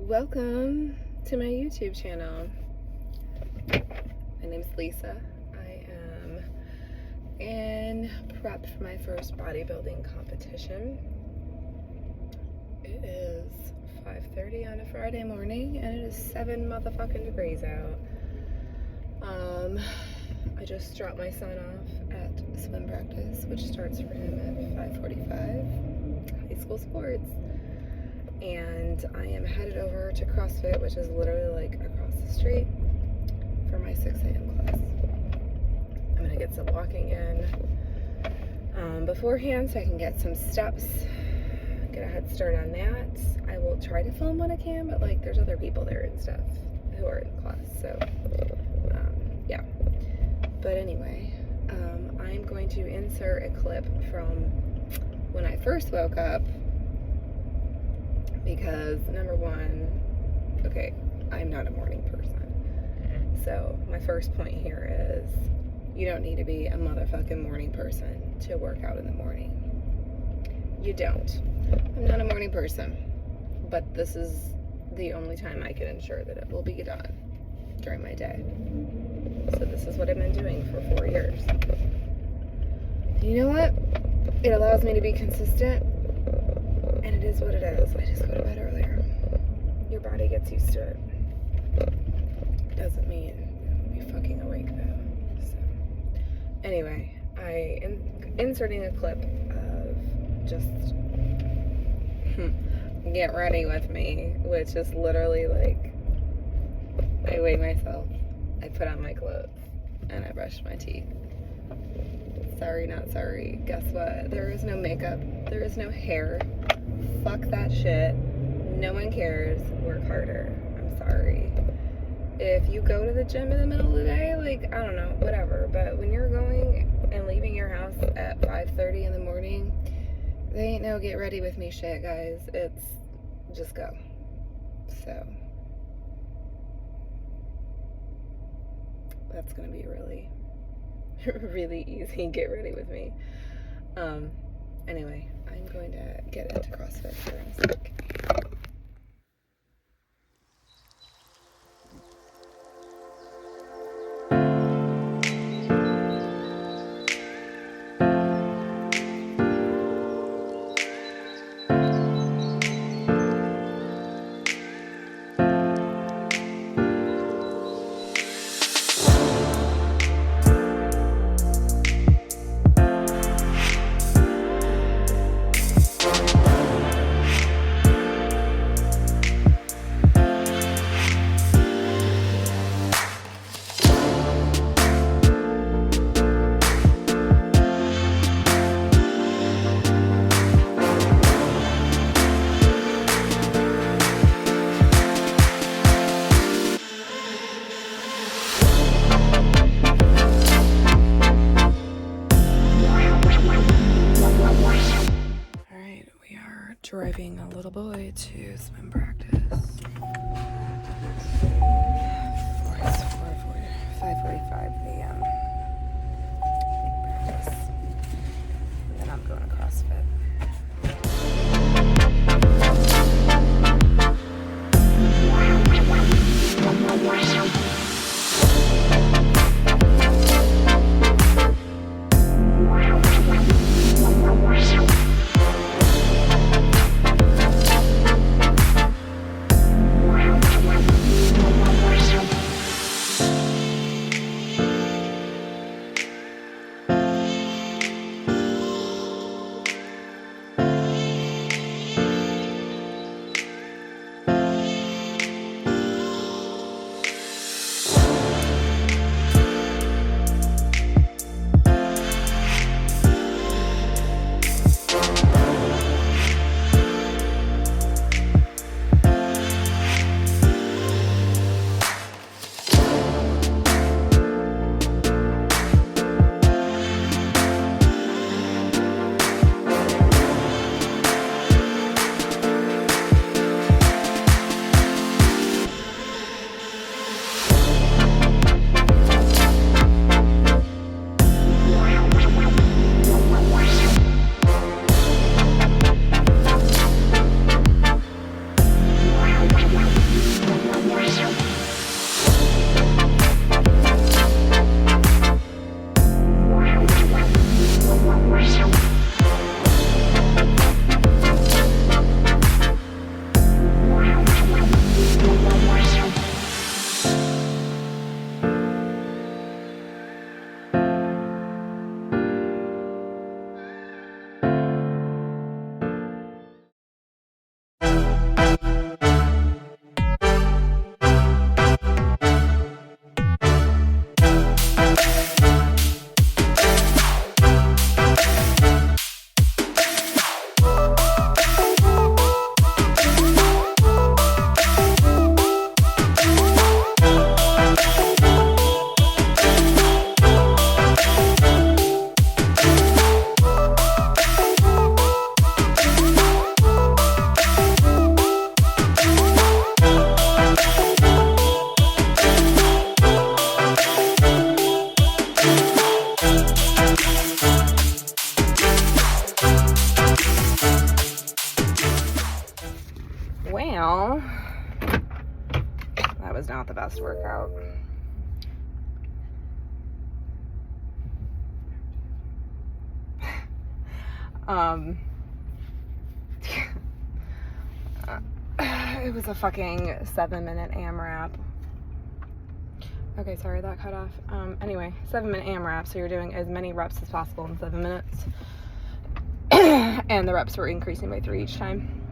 Welcome to my YouTube channel. My name's Lisa. I am in prep for my first bodybuilding competition. It is 5:30 on a Friday morning and it is 7 motherfucking degrees out. I just dropped my son off at swim practice, which starts for him at 5:45, high school sports. And I am headed over to CrossFit, which is literally like across the street, for my 6 a.m. class. I'm gonna get some walking in beforehand so I can get some steps, get a head start on that. I will try to film when I can, but like there's other people there and stuff who are in the class, so yeah. But anyway, I'm going to insert a clip from when I first woke up, because number one, okay, I'm not a morning person. So my first point here is you don't need to be a motherfucking morning person to work out in the morning. You don't. I'm not a morning person, but this is the only time I can ensure that it will be done during my day. So this is what I've been doing for 4 years. You know what? It allows me to be consistent. And it is what it is. I just go to bed earlier. Your body gets used to it. Doesn't mean you'll be fucking awake though. So, anyway, I am inserting a clip of just get ready with me, which is literally like I weigh myself, I put on my clothes, and I brush my teeth. Sorry, not sorry. Guess what? There is no makeup. There is no hair. Fuck that shit. No one cares. Work harder. I'm sorry. If you go to the gym in the middle of the day, like, I don't know, whatever. But when you're going and leaving your house at 5:30 in the morning, they ain't no get ready with me shit, guys. It's just go. So that's gonna be really really easy. Get ready with me. Anyway, I'm going to get into CrossFit here in a sec. Driving a little boy to swim practice. 5:45 a.m. practice. And then I'm going to CrossFit. was not the best workout. It was a fucking 7-minute AMRAP. Okay, sorry, that cut off. Anyway, 7-minute AMRAP, so you're doing as many reps as possible in 7 minutes. And the reps were increasing by 3 each time.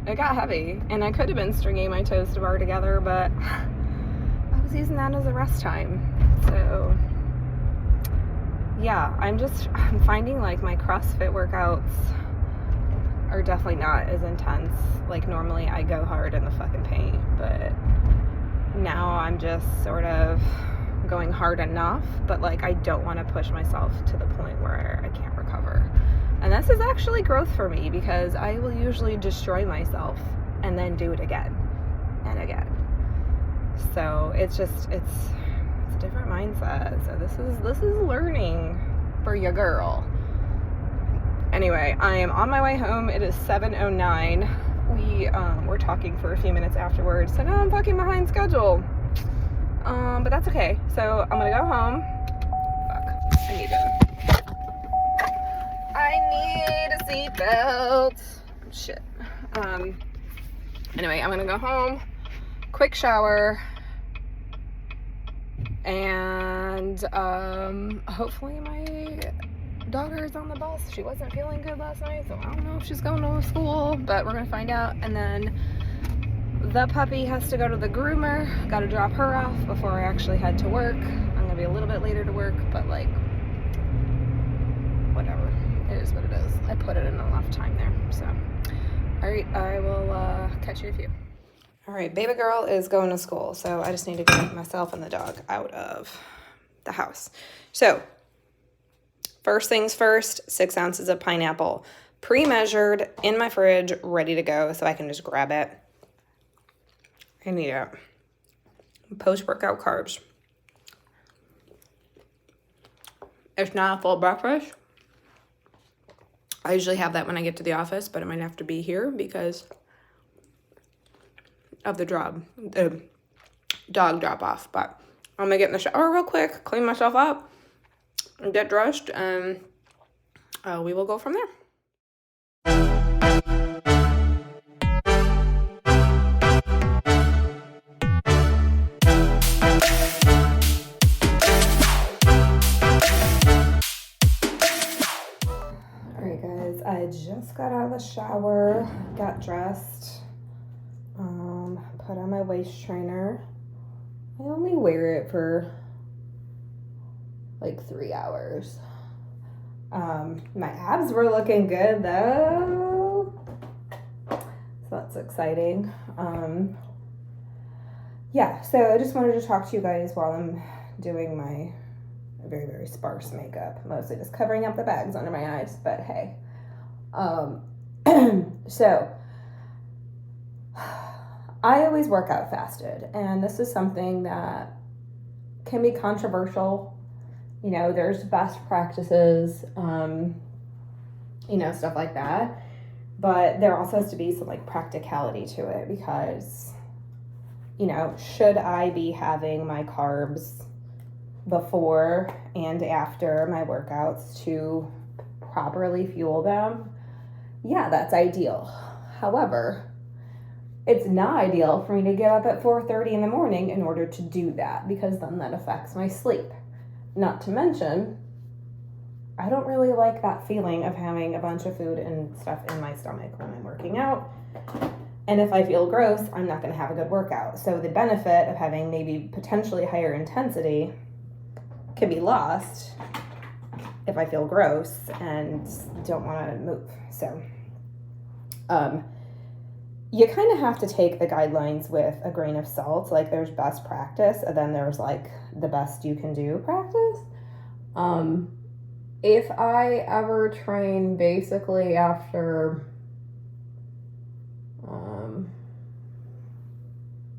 It got heavy, and I could have been stringing my toes to bar together, but I was using that as a rest time. So yeah, I'm finding like my CrossFit workouts are definitely not as intense. Like normally I go hard in the fucking paint, but now I'm just sort of going hard enough, but like I don't want to push myself to the point where I can't recover. And this is actually growth for me, because I will usually destroy myself and then do it again and again. So it's a different mindset. So this is learning for your girl. Anyway, I am on my way home. It is 7:09. We were talking for a few minutes afterwards, so now I'm fucking behind schedule. But that's okay. So I'm gonna go home. Fuck. I need a seatbelt. Shit. Anyway, I'm gonna go home, quick shower, and hopefully my daughter is on the bus. She wasn't feeling good last night, so I don't know if she's going to school, but we're gonna find out. And then the puppy has to go to the groomer. Gotta drop her off before I actually head to work. I'm gonna be a little bit later to work, but like, whatever. It is what it is. I put it in enough time there, so. All right, I will catch you in a few. All right, baby girl is going to school, so I just need to get myself and the dog out of the house. So, first things first, 6 ounces of pineapple, pre-measured, in my fridge, ready to go, so I can just grab it. I need it. Post-workout carbs. It's not a full breakfast. I usually have that when I get to the office, but it might have to be here because of the dog drop off. But I'm gonna get in the shower real quick, clean myself up, and get dressed, and we will go from there. Alright guys, I just got out of the shower, got dressed, put on my waist trainer. I only wear it for like 3 hours. My abs were looking good though, so that's exciting. Yeah, so I just wanted to talk to you guys while I'm doing my very, very sparse makeup, mostly just covering up the bags under my eyes, but hey. So I always work out fasted, and this is something that can be controversial. You know, there's best practices, you know, stuff like that, but there also has to be some like practicality to it, because, you know, should I be having my carbs before and after my workouts to properly fuel them? Yeah, that's ideal. However, it's not ideal for me to get up at 4:30 in the morning in order to do that, because then that affects my sleep. Not to mention, I don't really like that feeling of having a bunch of food and stuff in my stomach when I'm working out. And if I feel gross, I'm not going to have a good workout. So the benefit of having maybe potentially higher intensity can be lost if I feel gross and don't want to move. So you kind of have to take the guidelines with a grain of salt. Like, there's best practice, and then there's like the best you can do practice. If I ever train basically after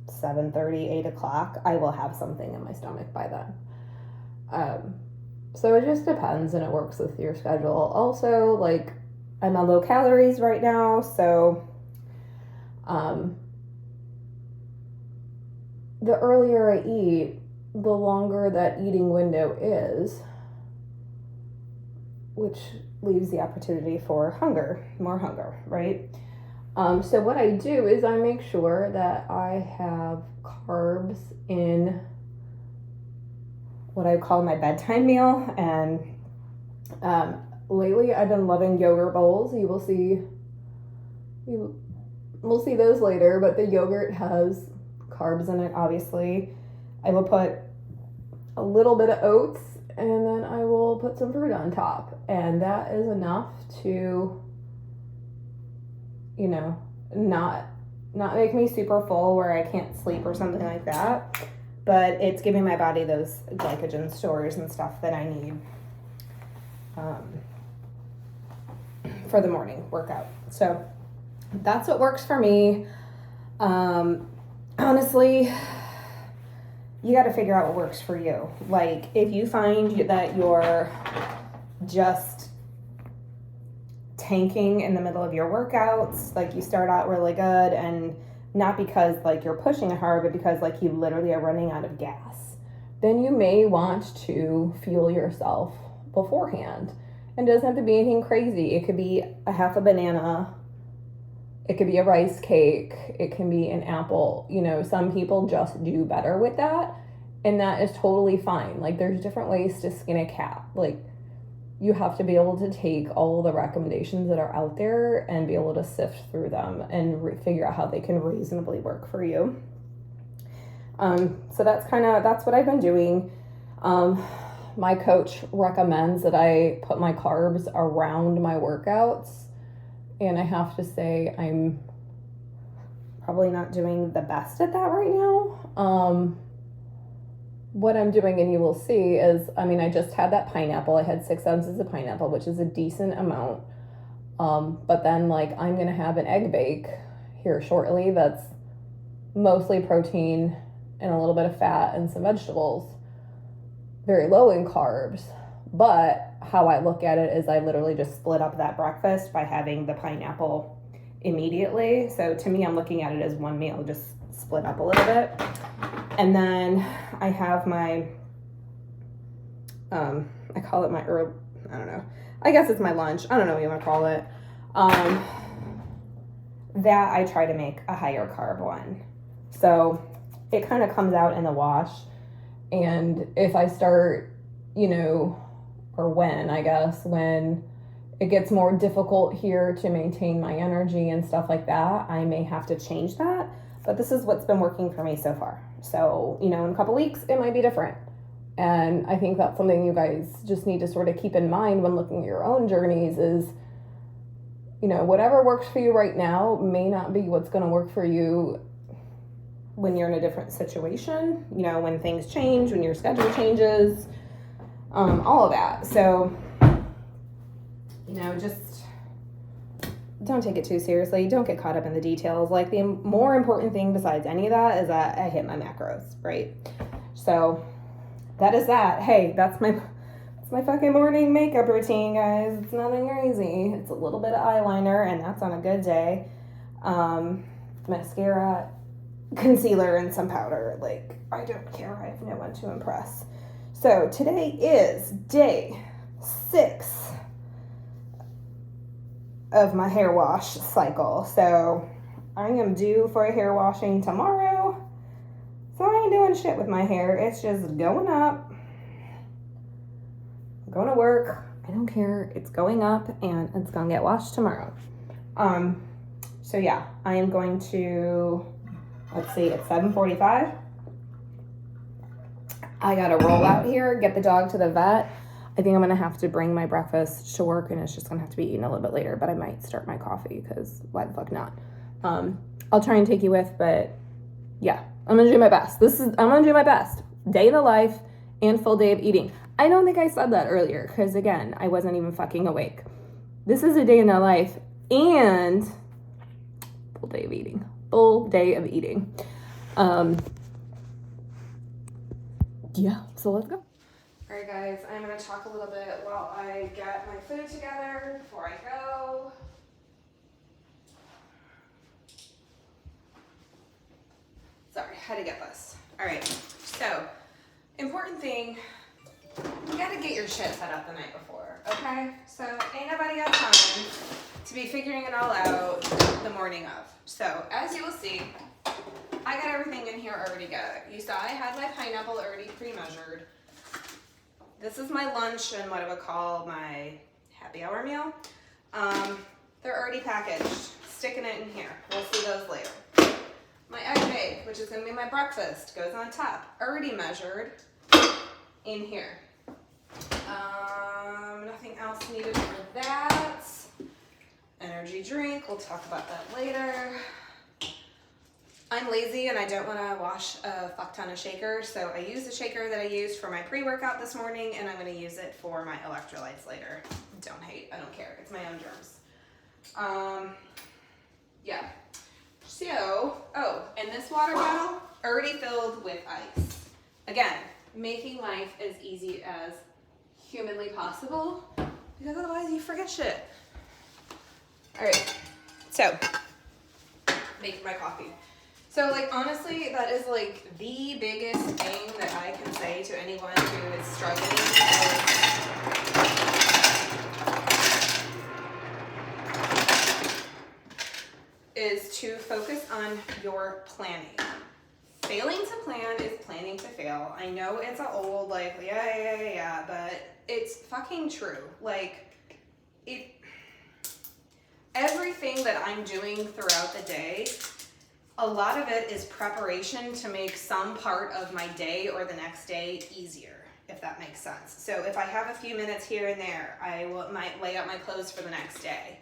7:30, 8 o'clock, I will have something in my stomach by then. So it just depends, and it works with your schedule. Also, like, I'm on low calories right now, so the earlier I eat, the longer that eating window is, which leaves the opportunity for more hunger, right? So what I do is I make sure that I have carbs in what I call my bedtime meal. And lately I've been loving yogurt bowls. We'll see those later, but the yogurt has carbs in it, obviously. I will put a little bit of oats, and then I will put some fruit on top, and that is enough to, you know, not make me super full where I can't sleep or something like that, but it's giving my body those glycogen stores and stuff that I need for the morning workout. So that's what works for me. Honestly, you got to figure out what works for you. Like, if you find that you're just tanking in the middle of your workouts, like you start out really good, and not because like you're pushing hard, but because like you literally are running out of gas, then you may want to fuel yourself beforehand. And it doesn't have to be anything crazy. It could be a half a banana. It could be a rice cake. It can be an apple. You know, some people just do better with that, and that is totally fine. Like, there's different ways to skin a cat. Like, you have to be able to take all the recommendations that are out there and be able to sift through them and figure out how they can reasonably work for you. So that's what I've been doing. My coach recommends that I put my carbs around my workouts. And I have to say, I'm probably not doing the best at that right now. What I'm doing, and you will see, is, I just had that pineapple. I had 6 ounces of pineapple, which is a decent amount. But then, like, I'm going to have an egg bake here shortly that's mostly protein and a little bit of fat and some vegetables. Very low in carbs. But how I look at it is I literally just split up that breakfast by having the pineapple immediately. So to me, I'm looking at it as one meal, just split up a little bit. And then I have my, I call it my herb, I don't know. I guess it's my lunch. I don't know what you want to call it. That I try to make a higher carb one. So it kind of comes out in the wash. And if I start, or when it gets more difficult here to maintain my energy and stuff like that, I may have to change that. But this is what's been working for me so far. So, in a couple weeks, it might be different. And I think that's something you guys just need to sort of keep in mind when looking at your own journeys is, whatever works for you right now may not be what's going to work for you when you're in a different situation, when things change, when your schedule changes, all of that. So, just don't take it too seriously. Don't get caught up in the details. Like, the more important thing besides any of that is that I hit my macros, right? So that is that. Hey, that's my fucking morning makeup routine, guys. It's nothing crazy. It's a little bit of eyeliner, and that's on a good day. Mascara, concealer, and some powder. Like, I don't care. I have no one to impress. So today is day 6 of my hair wash cycle. So I am due for a hair washing tomorrow. So I ain't doing shit with my hair. It's just going up. I'm going to work. I don't care. It's going up, and it's going to get washed tomorrow. So yeah, I am going to, let's see, it's 7:45. I got to roll out here, get the dog to the vet. I think I'm going to have to bring my breakfast to work, and it's just going to have to be eaten a little bit later, but I might start my coffee because why the fuck not? I'll try and take you with, but yeah, I'm going to do my best. I'm going to do my best. Day in the life and full day of eating. I don't think I said that earlier because, again, I wasn't even fucking awake. This is a day in the life and full day of eating. Full day of eating. Yeah, so let's go. All right, guys, I'm going to talk a little bit while I get my food together before I go. Sorry, had to get this. All right, so important thing, you gotta get your shit set up the night before, okay? So ain't nobody got time to be figuring it all out the morning of. So as you will see, I got everything in here already good. You saw I had my pineapple already pre-measured. This is my lunch and what I would call my happy hour meal. They're already packaged, sticking it in here. We'll see those later. My egg bake, which is gonna be my breakfast, goes on top, already measured in here. Nothing else needed for that. Energy drink, we'll talk about that later. I'm lazy and I don't want to wash a fuck ton of shakers, so I use the shaker that I used for my pre-workout this morning, and I'm going to use it for my electrolytes later. Don't hate, I don't care, it's my own germs. Yeah. So, oh, and this water bottle already filled with ice. Again, making life as easy as humanly possible, because otherwise you forget shit. All right, so making my coffee. So like honestly, that is like the biggest thing that I can say to anyone who is struggling is to focus on your planning. Failing to plan is planning to fail. I know it's an old like yeah, but it's fucking true. Like everything that I'm doing throughout the day, a lot of it is preparation to make some part of my day or the next day easier, if that makes sense. So if I have a few minutes here and there, might lay out my clothes for the next day.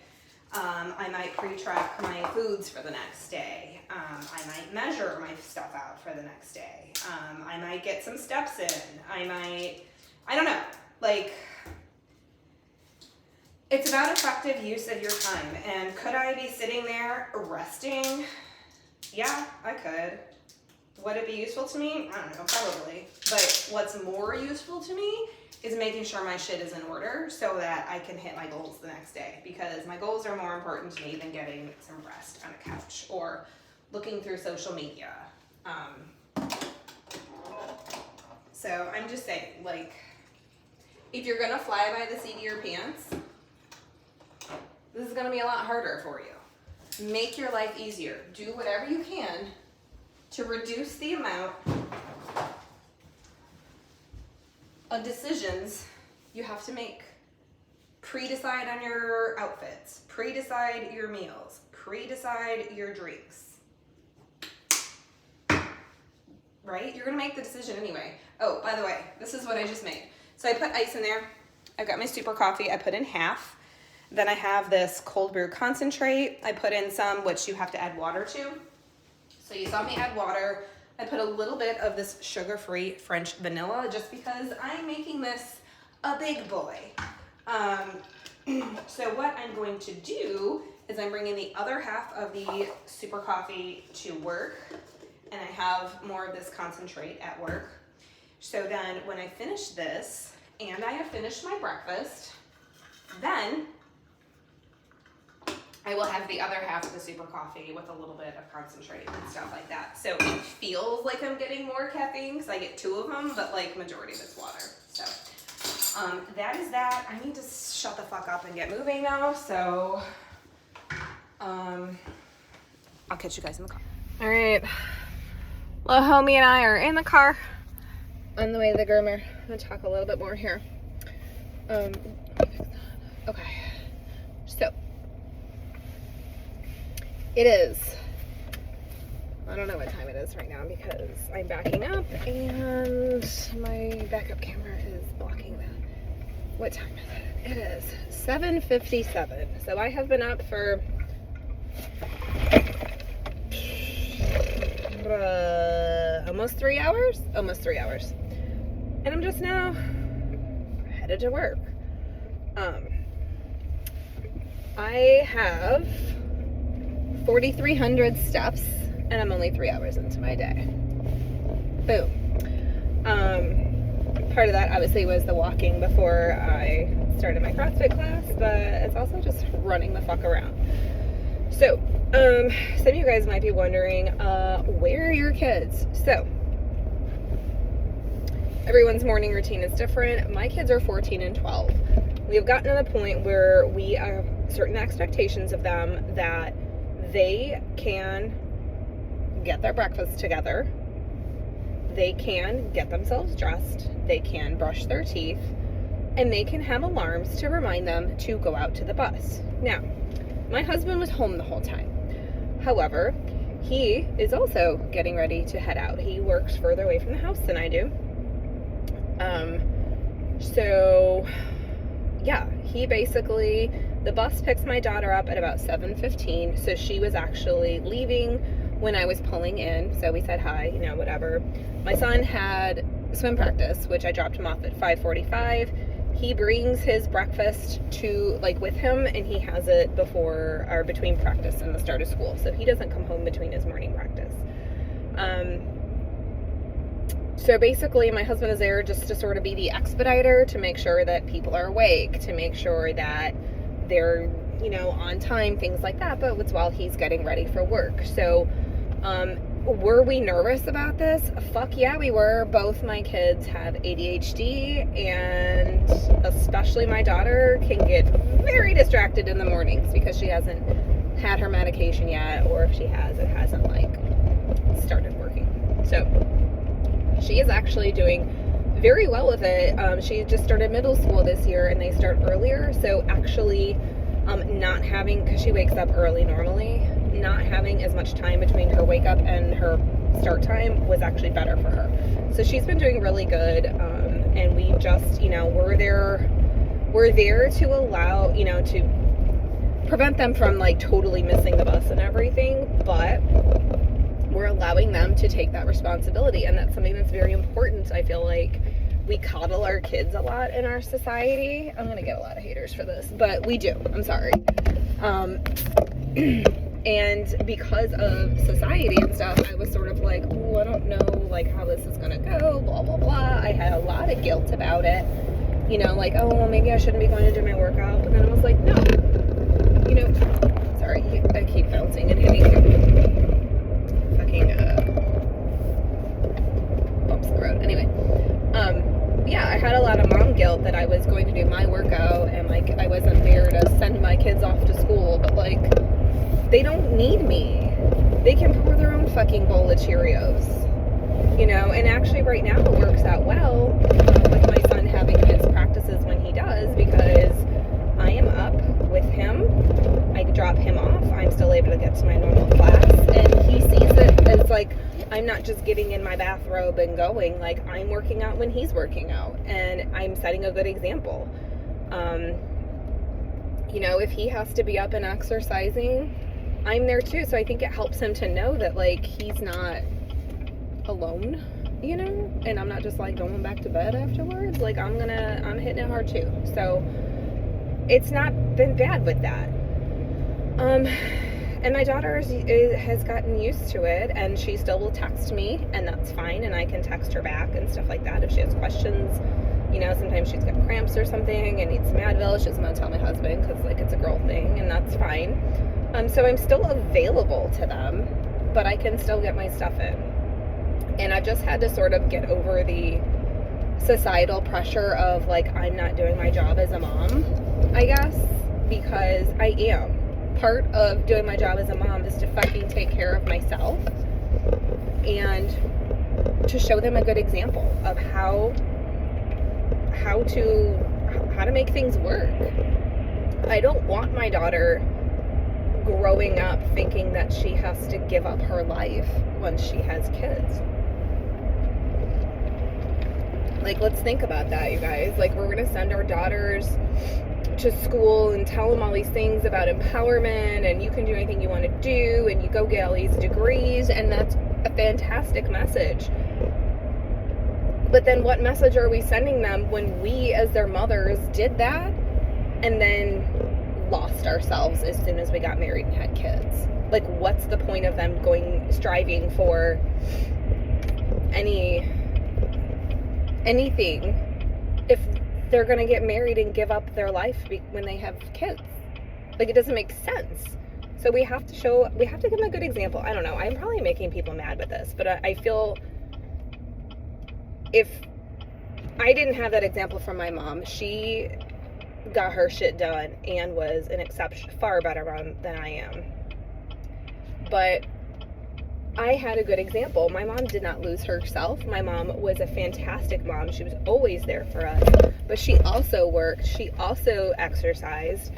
I might pre-track my foods for the next day. I might measure my stuff out for the next day. I might get some steps in. I don't know, like, it's about effective use of your time. And could I be sitting there resting? Yeah, I could. Would it be useful to me? I don't know, probably. But what's more useful to me is making sure my shit is in order so that I can hit my goals the next day, because my goals are more important to me than getting some rest on a couch or looking through social media. So I'm just saying, like, if you're gonna fly by the seat of your pants, this is gonna be a lot harder for you. Make your life easier. Do whatever you can to reduce the amount of decisions you have to make. Pre-decide on your outfits, pre-decide your meals, pre-decide your drinks. Right? You're gonna make the decision anyway. Oh, by the way, this is what I just made. So I put ice in there. I've got my super coffee. I put in half. Then I have this cold brew concentrate. I put in some, which you have to add water to. So you saw me add water. I put a little bit of this sugar-free French vanilla just because I'm making this a big boy. So what I'm going to do is I'm bringing the other half of the super coffee to work, and I have more of this concentrate at work. So then when I finish this and I have finished my breakfast, then I will have the other half of the super coffee with a little bit of concentrate and stuff like that. So it feels like I'm getting more caffeine because I get 2 of them, but like majority of it's water. So that is that. I need to shut the fuck up and get moving now. So I'll catch you guys in the car. All right. Little homie and I are in the car on the way to the groomer. I'm gonna talk a little bit more here. Okay. So it is, I don't know what time it is right now because I'm backing up and my backup camera is blocking that. What time is it? It is 7:57. So I have been up for almost 3 hours? Almost 3 hours. And I'm just now headed to work. I have 4,300 steps and I'm only 3 hours into my day. Boom. Part of that obviously was the walking before I started my CrossFit class, but it's also just running the fuck around. So Some of you guys might be wondering, where are your kids? So, everyone's morning routine is different. My kids are 14 and 12. We have gotten to the point where we have certain expectations of them that they can get their breakfast together, they can get themselves dressed, they can brush their teeth, and they can have alarms to remind them to go out to the bus. Now, my husband was home the whole time. However, he is also getting ready to head out. He works further away from the house than I do. So yeah, he basically, the bus picks my daughter up at about 7:15. So she was actually leaving when I was pulling in. So we said hi, you know, whatever. My son had swim practice, which I dropped him off at 5:45. He brings his breakfast to, like, with him, and he has it before or between practice and the start of school. So he doesn't come home between his morning practice. So basically, my husband is there just to sort of be the expediter, to make sure that people are awake, to make sure that they're, you know, on time, things like that. But it's while he's getting ready for work. So, were we nervous about this? Fuck yeah, we were. Both my kids have ADHD, and especially my daughter can get very distracted in the mornings because she hasn't had her medication yet, or if she has, it hasn't, like, started working. So she is actually doing very well with it. She just started middle school this year, and they start earlier. So actually, not having, because she wakes up early normally, not having as much time between her wake up and her start time was actually better for her. So she's been doing really good. And we just, you know, we're there to allow, you know, to prevent them from, like, totally missing the bus and everything, but we're allowing them to take that responsibility. And that's something that's very important. I feel like we coddle our kids a lot in our society. I'm gonna get a lot of haters for this, but we do. I'm sorry. And because of society and stuff, I was sort of like, oh, I don't know, like, how this is gonna go, blah, blah, blah. I had a lot of guilt about it. You know, like, oh, well, maybe I shouldn't be going to do my workout. But then I was like, no. You know, sorry, I keep bouncing and hitting fucking bumps in the road. Anyway, yeah, I had a lot of mom guilt that I was going to do my workout, and, like, I wasn't there to send my kids off to school, but, like, they don't need me. They can pour their own fucking bowl of Cheerios, you know. And actually right now it works out well with my son having his practices when he does, because I am up with him. I drop him off. I'm still able to get to my normal class, and he sees it as, like, I'm not just getting in my bathrobe and going. Like, I'm working out when he's working out, and I'm setting a good example. You know, if he has to be up and exercising, I'm there too. So I think it helps him to know that, like, he's not alone, you know, and I'm not just, like, going back to bed afterwards. Like, I'm hitting it hard too. So it's not been bad with that. And my daughter has gotten used to it, and she still will text me, and that's fine, and I can text her back and stuff like that if she has questions. You know, sometimes she's got cramps or something and needs some Advil. She doesn't want to tell my husband because, like, it's a girl thing, and that's fine. So I'm still available to them, but I can still get my stuff in. And I've just had to sort of get over the societal pressure of, like, I'm not doing my job as a mom, I guess, because I am. Part of doing my job as a mom is to fucking take care of myself and to show them a good example of how to make things work. I don't want my daughter growing up thinking that she has to give up her life once she has kids. Like, let's think about that, you guys. Like, we're gonna send our daughters to school and tell them all these things about empowerment, and you can do anything you want to do, and you go get all these degrees, and that's a fantastic message. But then what message are we sending them when we, as their mothers, did that and then lost ourselves as soon as we got married and had kids? Like, what's the point of them striving for anything if they're gonna get married and give up their life when they have kids? Like, it doesn't make sense. So we have to give them a good example. I don't know. I'm probably making people mad with this, but I feel if I didn't have that example from my mom, she got her shit done and was an exception, far better mom than I am. But I had a good example. My mom did not lose herself. My mom was a fantastic mom. She was always there for us. But she also worked. She also exercised.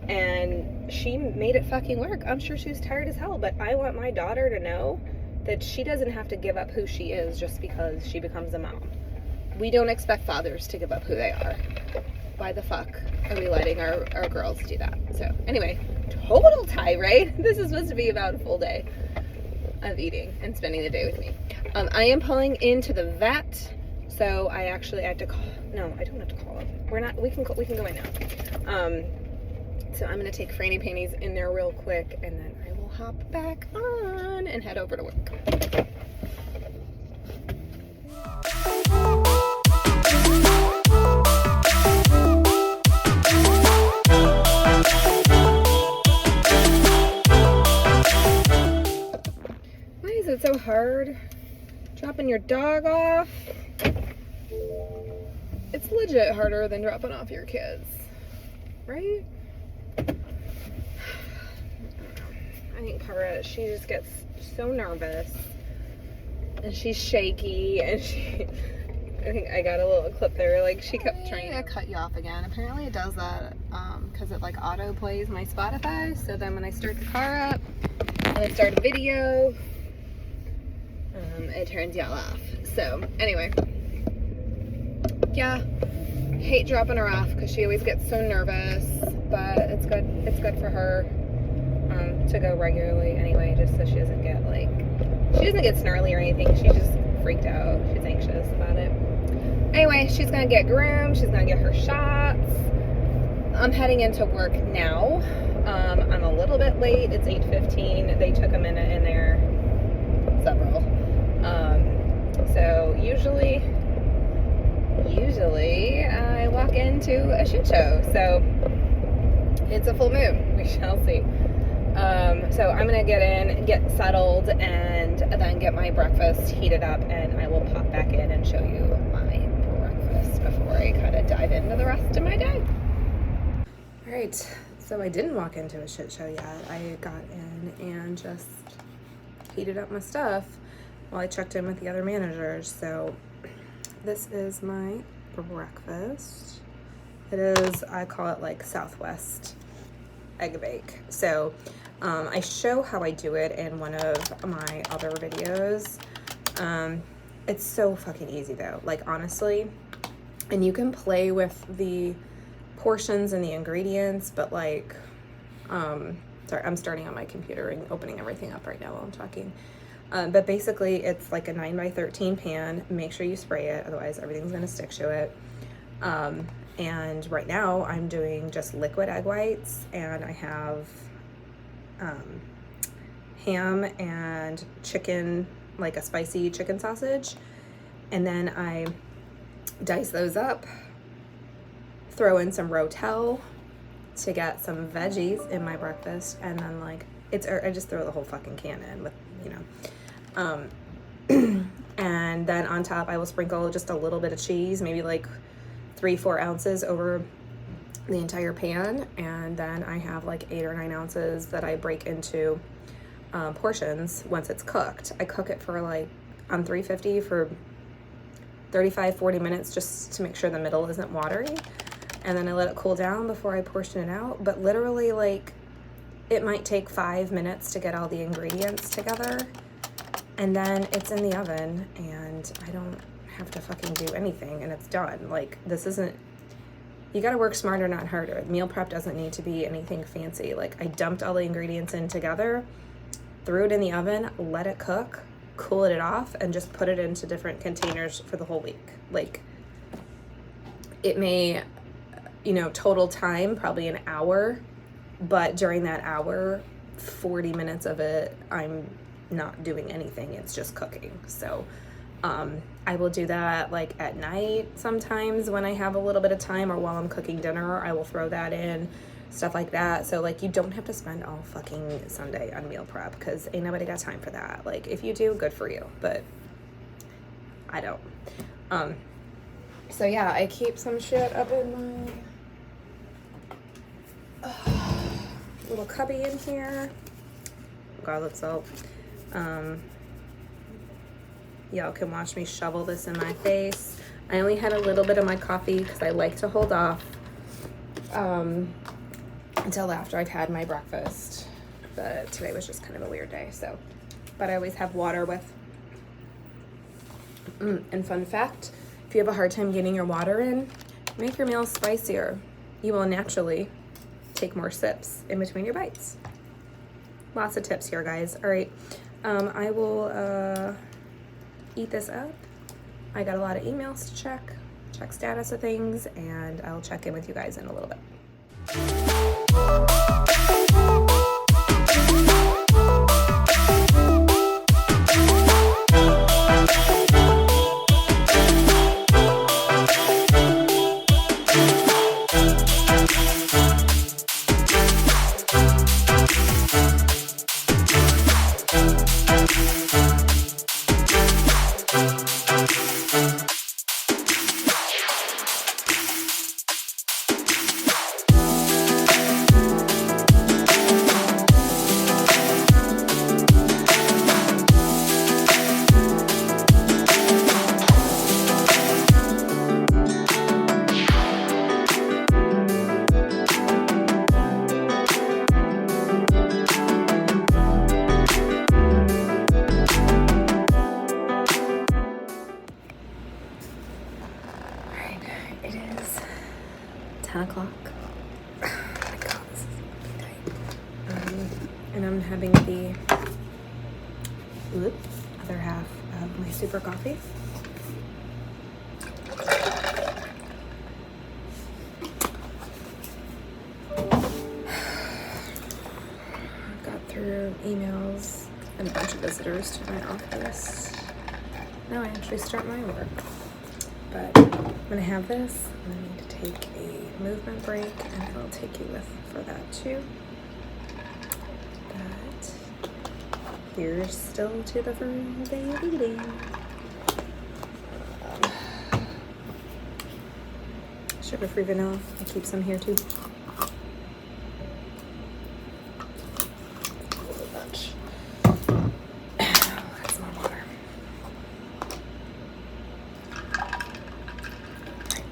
And she made it fucking work. I'm sure she was tired as hell. But I want my daughter to know that she doesn't have to give up who she is just because she becomes a mom. We don't expect fathers to give up who they are. Why the fuck are we letting our girls do that? So anyway, total tirade. This is supposed to be about a full day of eating and spending the day with me. I am pulling into the vet, so I actually had to call. No, I don't have to call him. We can go in now. So I'm gonna take Franny Panties in there real quick, and then I will hop back on and head over to work. Why is it so hard dropping your dog off? It's legit harder than dropping off your kids, right? I think Para, she just gets so nervous and she's shaky, and I think I got a little clip there, like she kept trying to cut you off again. Apparently it does that because it like auto plays my Spotify, so then when I start the car up and I start a video, it turns y'all off. So anyway, yeah, hate dropping her off because she always gets so nervous, but it's good for her to go regularly anyway, just so she doesn't get snarly or anything. She's just freaked out. She's anxious about it. Anyway, she's gonna get groomed. She's gonna get her shots. I'm heading into work now. I'm a little bit late. It's 8:15. They took a minute in there. Several. So usually I walk into a shit show. So it's a full moon. We shall see. So I'm gonna get in, get settled, and then get my breakfast heated up, and I will pop back in and show you my breakfast before I kind of dive into the rest of my day. All right, so I didn't walk into a shit show yet. I got in and just heated up my stuff while I checked in with the other managers. So this is my breakfast. It is, I call it like Southwest egg bake. So I show how I do it in one of my other videos. It's so fucking easy though, like honestly, and you can play with the portions and the ingredients, but like sorry, I'm starting on my computer and opening everything up right now while I'm talking. But basically it's like a 9x13 pan. Make sure you spray it, otherwise everything's gonna stick to it. And right now I'm doing just liquid egg whites, and I have ham and chicken, like a spicy chicken sausage, and then I dice those up, throw in some Rotel to get some veggies in my breakfast, and then like I just throw the whole fucking can in with, you know, and then on top I will sprinkle just a little bit of cheese, maybe like 3-4 ounces over the entire pan, and then I have like 8 or 9 ounces that I break into portions once it's cooked. I cook it for like on 350 for 35-40 minutes just to make sure the middle isn't watery, and then I let it cool down before I portion it out. But literally like it might take 5 minutes to get all the ingredients together, and then it's in the oven and I don't have to fucking do anything and it's done. Like this isn't, you gotta work smarter, not harder. Meal prep doesn't need to be anything fancy. Like I dumped all the ingredients in together, threw it in the oven, let it cook, cooled it off, and just put it into different containers for the whole week. Like it may, you know, total time probably an hour, but during that hour, 40 minutes of it I'm not doing anything, it's just cooking. So I will do that like at night sometimes when I have a little bit of time, or while I'm cooking dinner I will throw that in, stuff like that. So like you don't have to spend all fucking Sunday on meal prep, because ain't nobody got time for that. Like if you do, good for you, but I don't. So yeah, I keep some shit up in my little cubby in here. Garlic salt. Y'all can watch me shovel this in my face. I only had a little bit of my coffee because I like to hold off until after I've had my breakfast. But today was just kind of a weird day, so. But I always have water with. And fun fact, if you have a hard time getting your water in, make your meals spicier. You will naturally take more sips in between your bites. Lots of tips here, guys. All right, I will eat this up. I got a lot of emails to check status of things, and I'll check in with you guys in a little bit. It is 10 o'clock. Oh my God, this is tight. And I'm having the other half of my super coffee. I've got through emails and a bunch of visitors to my office. Now I actually start my work. But I'm gonna have this. I'm gonna need to take a movement break, and I'll take you with for that too. But here's still to the baby. Sugar-free vanilla. I keep some here too. A little bunch. That's more water.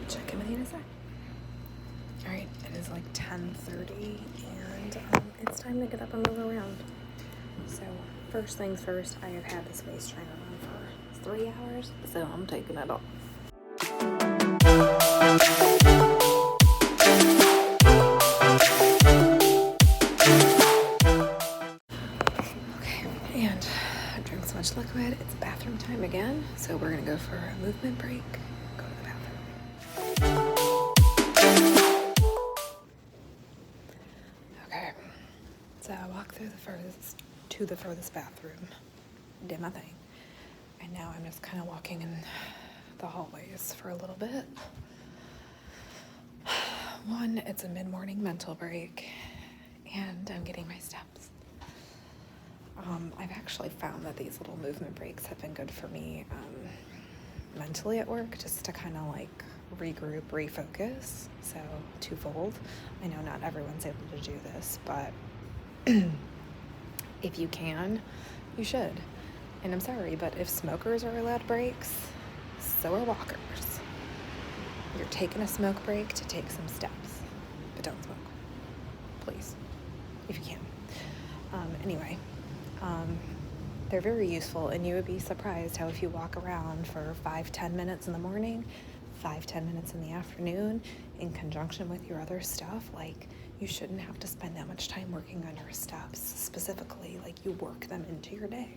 Check in with you in a sec. Alright, it is like 10:30 and it's time to get up and move around. So first things first, I have had this waist trainer on for 3 hours, so I'm taking it off. Okay, and I drank so much LiQWYD, it's bathroom time again, so we're gonna go for a movement break, go to the bathroom. Okay, so I walked through the furthest bathroom, did my thing, and now I'm just kind of walking in the hallways for a little bit. One, it's a mid-morning mental break, and I'm getting my steps. I've actually found that these little movement breaks have been good for me mentally at work, just to kind of like regroup, refocus. So twofold. I know not everyone's able to do this, but if you can, you should. And I'm sorry, but if smokers are allowed breaks, so are walkers. You're taking a smoke break to take some steps, but don't smoke, please, if you can. Anyway, they're very useful, and you would be surprised how if you walk around for 5-10 minutes in the morning, 5-10 minutes in the afternoon, in conjunction with your other stuff, like, you shouldn't have to spend that much time working on your steps specifically. Like, you work them into your day.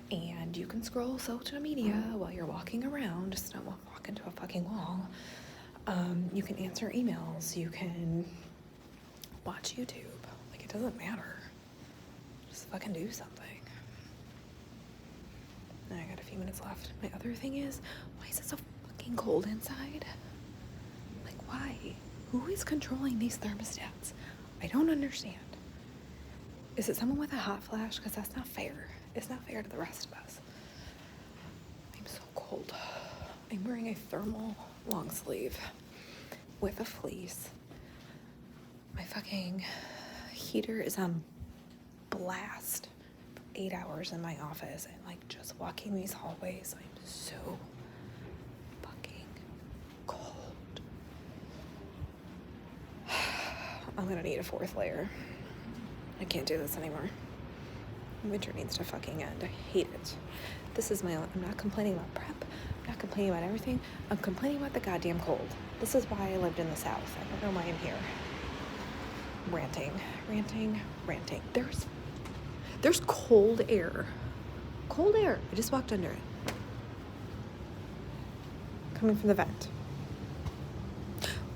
And you can scroll social media while you're walking around, just don't walk into a fucking wall. You can answer emails, you can watch YouTube. Like, it doesn't matter. Just fucking do something. Now I got a few minutes left. My other thing is, why is it so fucking cold inside? Like, why? Who is controlling these thermostats? I don't understand. Is it someone with a hot flash? Because that's not fair. It's not fair to the rest of us. I'm so cold. I'm wearing a thermal long sleeve with a fleece. My fucking heater is on blast for 8 hours in my office, and like just walking these hallways, I'm so fucking cold. I'm gonna need a 4th layer. I can't do this anymore. Winter needs to fucking end. I hate it. This is I'm not complaining about prep. I'm not complaining about everything. I'm complaining about the goddamn cold. This is why I lived in the South. I don't know why I'm here. Ranting. There's cold air. Cold air. I just walked under it. Coming from the vent.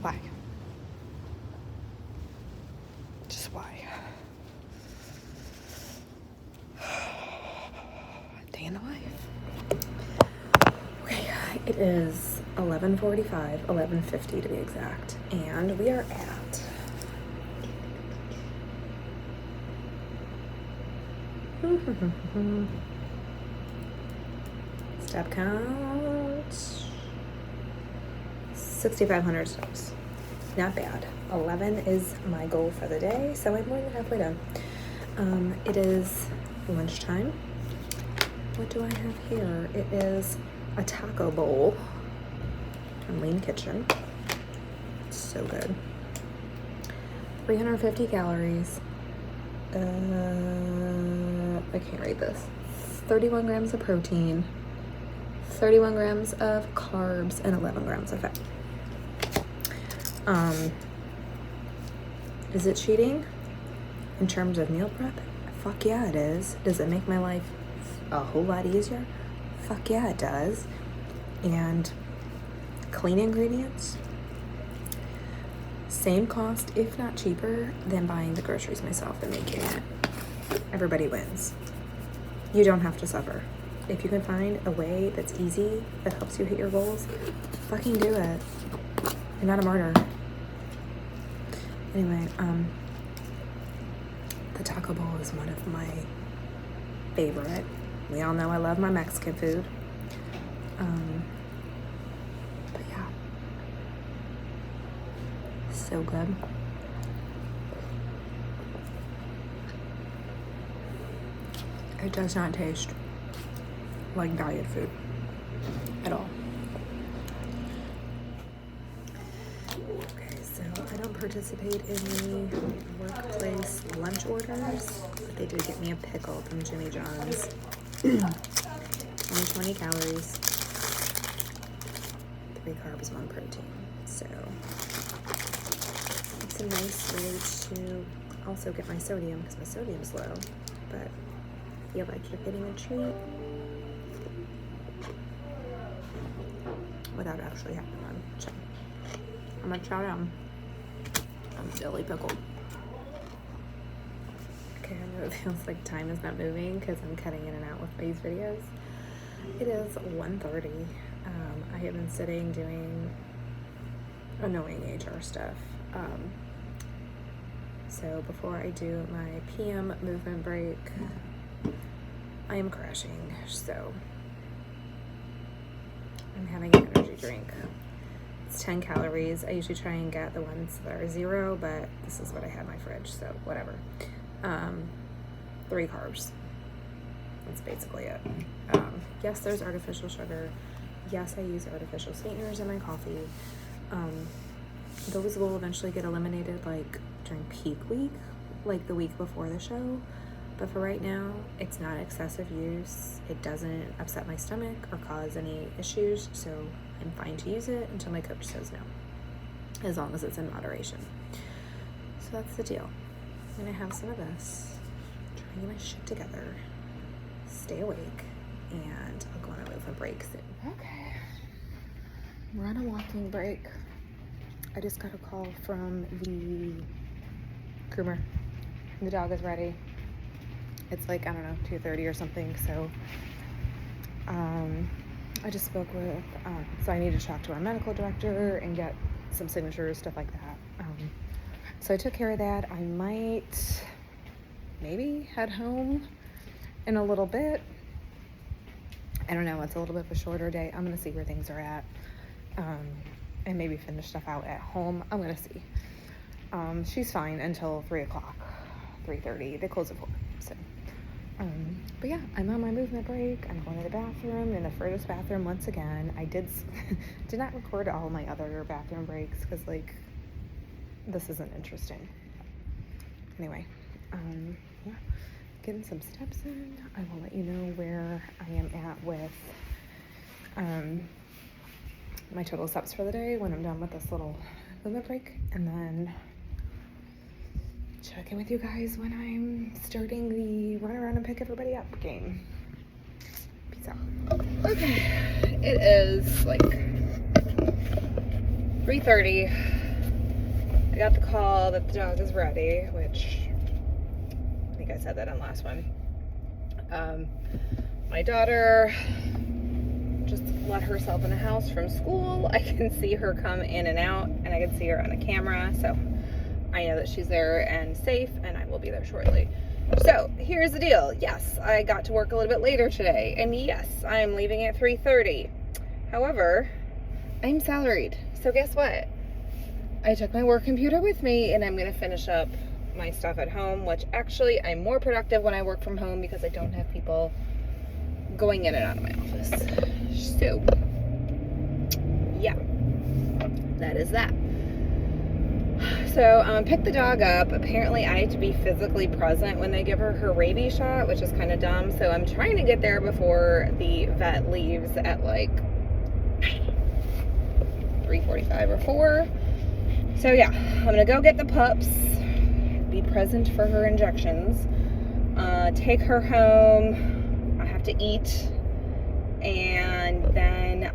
Why? Just why? Day in the life. Okay, it is 11:45, 11:50 to be exact, and we are at step count 6,500 steps. Not bad. 11 is my goal for the day, so I'm more than halfway done. It is lunchtime. What do I have here? It is a taco bowl from Lean Kitchen. It's so good. 350 calories. I can't read this. 31 grams of protein, 31 grams of carbs, and 11 grams of fat. Is it cheating in terms of meal prep? Fuck yeah, it is. Does it make my life a whole lot easier? Fuck yeah, it does. And clean ingredients, same cost, if not cheaper, than buying the groceries myself and making it. Everybody wins. You don't have to suffer. If you can find a way that's easy, that helps you hit your goals, fucking do it. You're not a martyr. Anyway, the taco bowl is one of my favorite. We all know I love my Mexican food. But yeah, so good. It does not taste like diet food at all. Okay, so I don't participate in the workplace lunch orders, but they did get me a pickle from Jimmy John's. 120 calories, 3 carbs, 1 protein. So it's a nice way to also get my sodium, because my sodium's low, but I feel like you're getting a treat without actually having one. So I'm gonna chow down. I'm dilly pickled. Okay, I know it feels like time is not moving because I'm cutting in and out with these videos. It is 1:30. I have been sitting doing annoying HR stuff. So before I do my PM movement break, I am crashing. So I'm having an energy drink. It's 10 calories. I usually try and get the ones that are 0, but this is what I have in my fridge, so whatever. 3 carbs. That's basically it. Yes, there's artificial sugar. Yes, I use artificial sweeteners in my coffee. Those will eventually get eliminated like during peak week, like the week before the show. But for right now, it's not excessive use. It doesn't upset my stomach or cause any issues, so I'm fine to use it until my coach says no, as long as it's in moderation. So that's the deal. I'm gonna have some of this, try and get my shit together, stay awake, and I'll go on a movement break soon. Okay, we're on a walking break. I just got a call from the groomer. The dog is ready. It's like, I don't know, 2:30 or something, so I just spoke with, so I need to talk to our medical director and get some signatures, stuff like that. So I took care of that. I might maybe head home in a little bit. I don't know, it's a little bit of a shorter day. I'm gonna see where things are at, and maybe finish stuff out at home. I'm gonna see. She's fine until 3 o'clock, 3:30. They close at 4. So, but yeah, I'm on my movement break. I'm going to the bathroom, in the furthest bathroom once again. I did not record all my other bathroom breaks because, like, this isn't interesting. Anyway, yeah, getting some steps in. I will let you know where I am at with my total steps for the day when I'm done with this little movement break, and then check in with you guys when I'm starting the run around and pick everybody up game. Peace out. Okay, it is like 3:30. I got the call that the dog is ready, which I think I said that on the last one. My daughter just let herself in the house from school. I can see her come in and out, and I can see her on a camera, so I know that she's there and safe, and I will be there shortly. So here's the deal. Yes, I got to work a little bit later today, and yes, I'm leaving at 3:30. However, I'm salaried, so guess what? I took my work computer with me, and I'm gonna finish up my stuff at home, which actually I'm more productive when I work from home because I don't have people going in and out of my office. So yeah, that is that. So pick the dog up. Apparently I have to be physically present when they give her her rabies shot, which is kind of dumb. So I'm trying to get there before the vet leaves at like 3:45 or 4. So yeah, I'm gonna go get the pups, be present for her injections, take her home. I have to eat, and then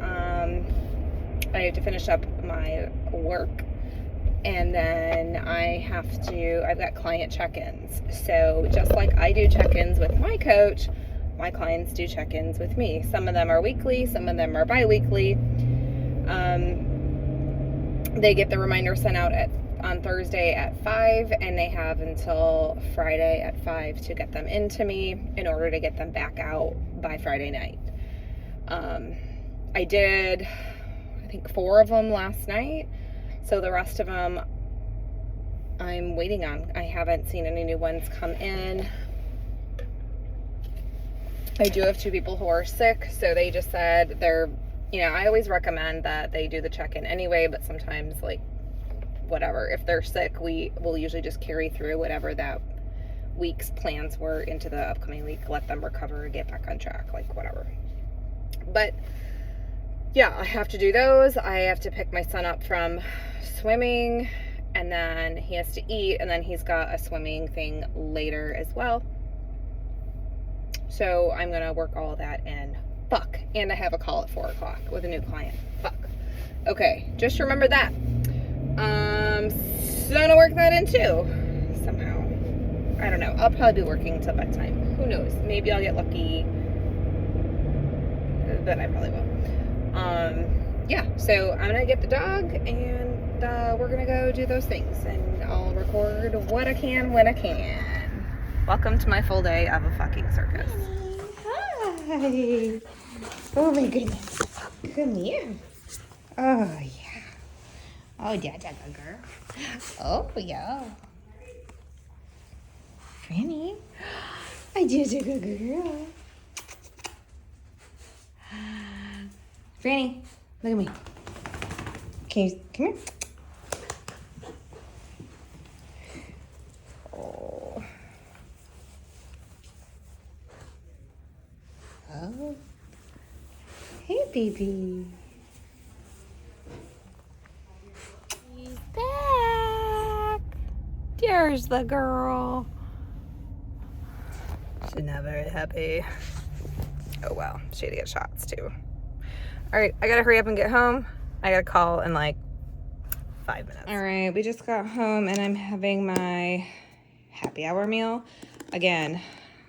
I have to finish up my work. And then I've got client check-ins. So just like I do check-ins with my coach, my clients do check-ins with me. Some of them are weekly, some of them are bi-weekly. They get the reminder sent out on Thursday at 5, and they have until Friday at 5 to get them into me in order to get them back out by Friday night. I did, I think, 4 of them last night. So the rest of them I'm waiting on. I haven't seen any new ones come in. I do have 2 people who are sick, so they just said I always recommend that they do the check-in anyway, but sometimes, like, whatever, if they're sick, we will usually just carry through whatever that week's plans were into the upcoming week, let them recover, get back on track, like, whatever. But yeah, I have to do those. I have to pick my son up from swimming, and then he has to eat, and then he's got a swimming thing later as well. So I'm gonna work all of that in. Fuck. And I have a call at 4 o'clock with a new client. Fuck. Okay, just remember that. So I'm gonna work that in too, somehow. I don't know. I'll probably be working until bedtime. Who knows? Maybe I'll get lucky, but I probably won't. Yeah, so I'm gonna get the dog, and we're gonna go do those things, and I'll record what I can when I can. Welcome to my full day of a fucking circus. Hi. Oh my goodness. Come here. Oh yeah. Oh, that's a good girl. Oh yeah. Franny. I just a good girl. Franny, look at me. Can you come here? Oh. Oh. Hey, baby. He's back. There's the girl. She's not very happy. Oh well, she had to get shots too. All right, I gotta hurry up and get home. I got a call in like 5 minutes. All right, we just got home, and I'm having my happy hour meal. Again,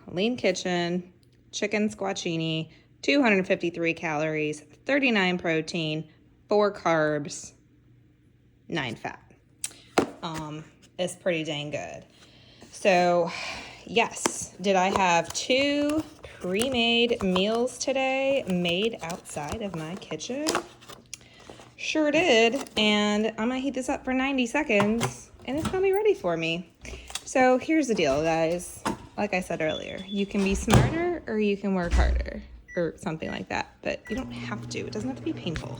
lean kitchen, chicken squacchini, 253 calories, 39 protein, 4 carbs, 9 fat. is pretty dang good. So yes, did I have 2 pre-made meals today made outside of my kitchen? Sure did, and I'm gonna heat this up for 90 seconds and it's gonna be ready for me. So here's the deal, guys. Like I said earlier, you can be smarter or you can work harder or something like that, but you don't have to. It doesn't have to be painful.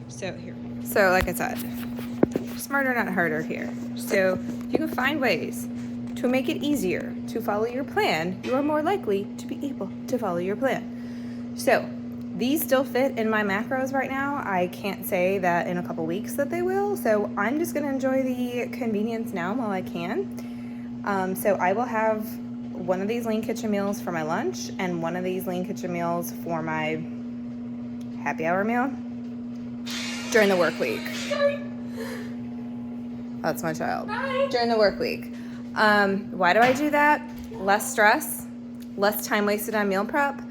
So here. So like I said, smarter, not harder here. So if you can find ways to make it easier to follow your plan, you are more likely to be able to follow your plan. So these still fit in my macros right now. I can't say that in a couple weeks that they will. So I'm just gonna enjoy the convenience now while I can. So I will have one of these Lean Kitchen meals for my lunch and one of these Lean Kitchen meals for my happy hour meal during the work week. That's my child. Hi. During the work week. Why do I do that? Less stress, less time wasted on meal prep.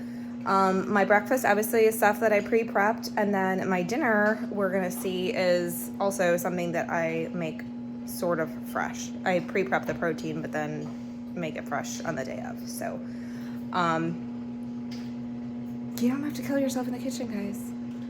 My breakfast obviously is stuff that I pre-prepped, and then my dinner we're gonna see is also something that I make sort of fresh. I pre-prep the protein, but then make it fresh on the day of. So, you don't have to kill yourself in the kitchen, guys.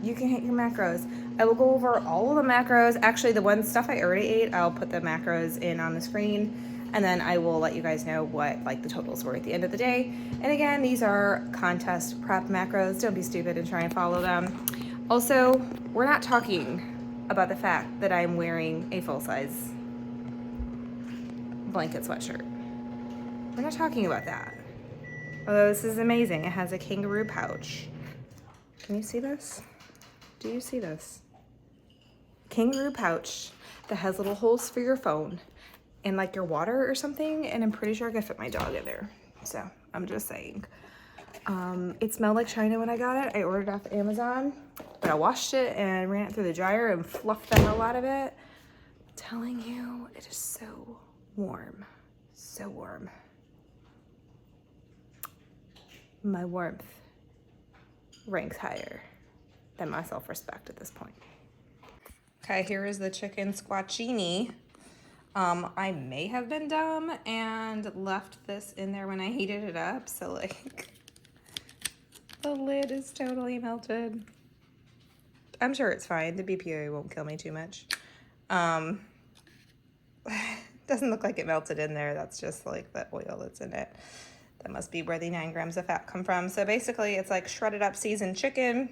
You can hit your macros. I will go over all of the macros. Actually, the one stuff I already ate, I'll put the macros in on the screen, and then I will let you guys know what like the totals were at the end of the day. And again, these are contest prep macros. Don't be stupid and try and follow them. Also, we're not talking about the fact that I'm wearing a full-size blanket sweatshirt. We're not talking about that. Although this is amazing. It has a kangaroo pouch. Can you see this? Do you see this? Kangaroo pouch that has little holes for your phone and like your water or something. And I'm pretty sure I could fit my dog in there. So I'm just saying. It smelled like China when I got it. I ordered it off Amazon, but I washed it and ran it through the dryer and fluffed the hell out of it. I'm telling you, it is so warm. So warm. My warmth ranks higher than my self-respect at this point. Okay, here is the chicken squacchini. I may have been dumb and left this in there when I heated it up, so like the lid is totally melted. I'm sure it's fine. The BPA won't kill me too much. Doesn't look like it melted in there. That's just like the oil that's in it. That must be where the 9 grams of fat come from. So basically it's like shredded up seasoned chicken,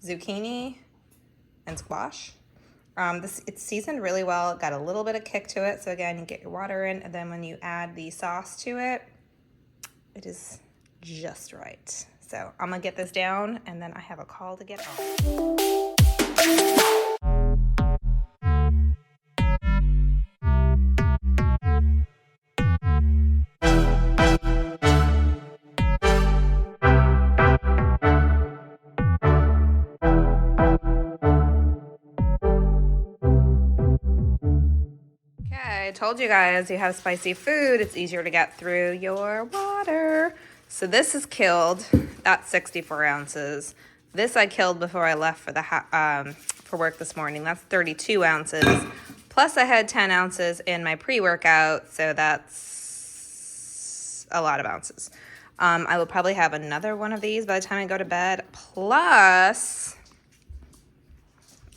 zucchini, and squash. It's seasoned really well. It got a little bit of kick to it. So again, you get your water in, and then when you add the sauce to it, it is just right. So I'm gonna get this down, and then I have a call to get on. I told you guys, you have spicy food, it's easier to get through your water. So this is killed. That's 64 ounces. This I killed before I left for the for work this morning. That's 32 ounces. Plus I had 10 ounces in my pre-workout, so that's a lot of ounces. I will probably have another one of these by the time I go to bed. Plus,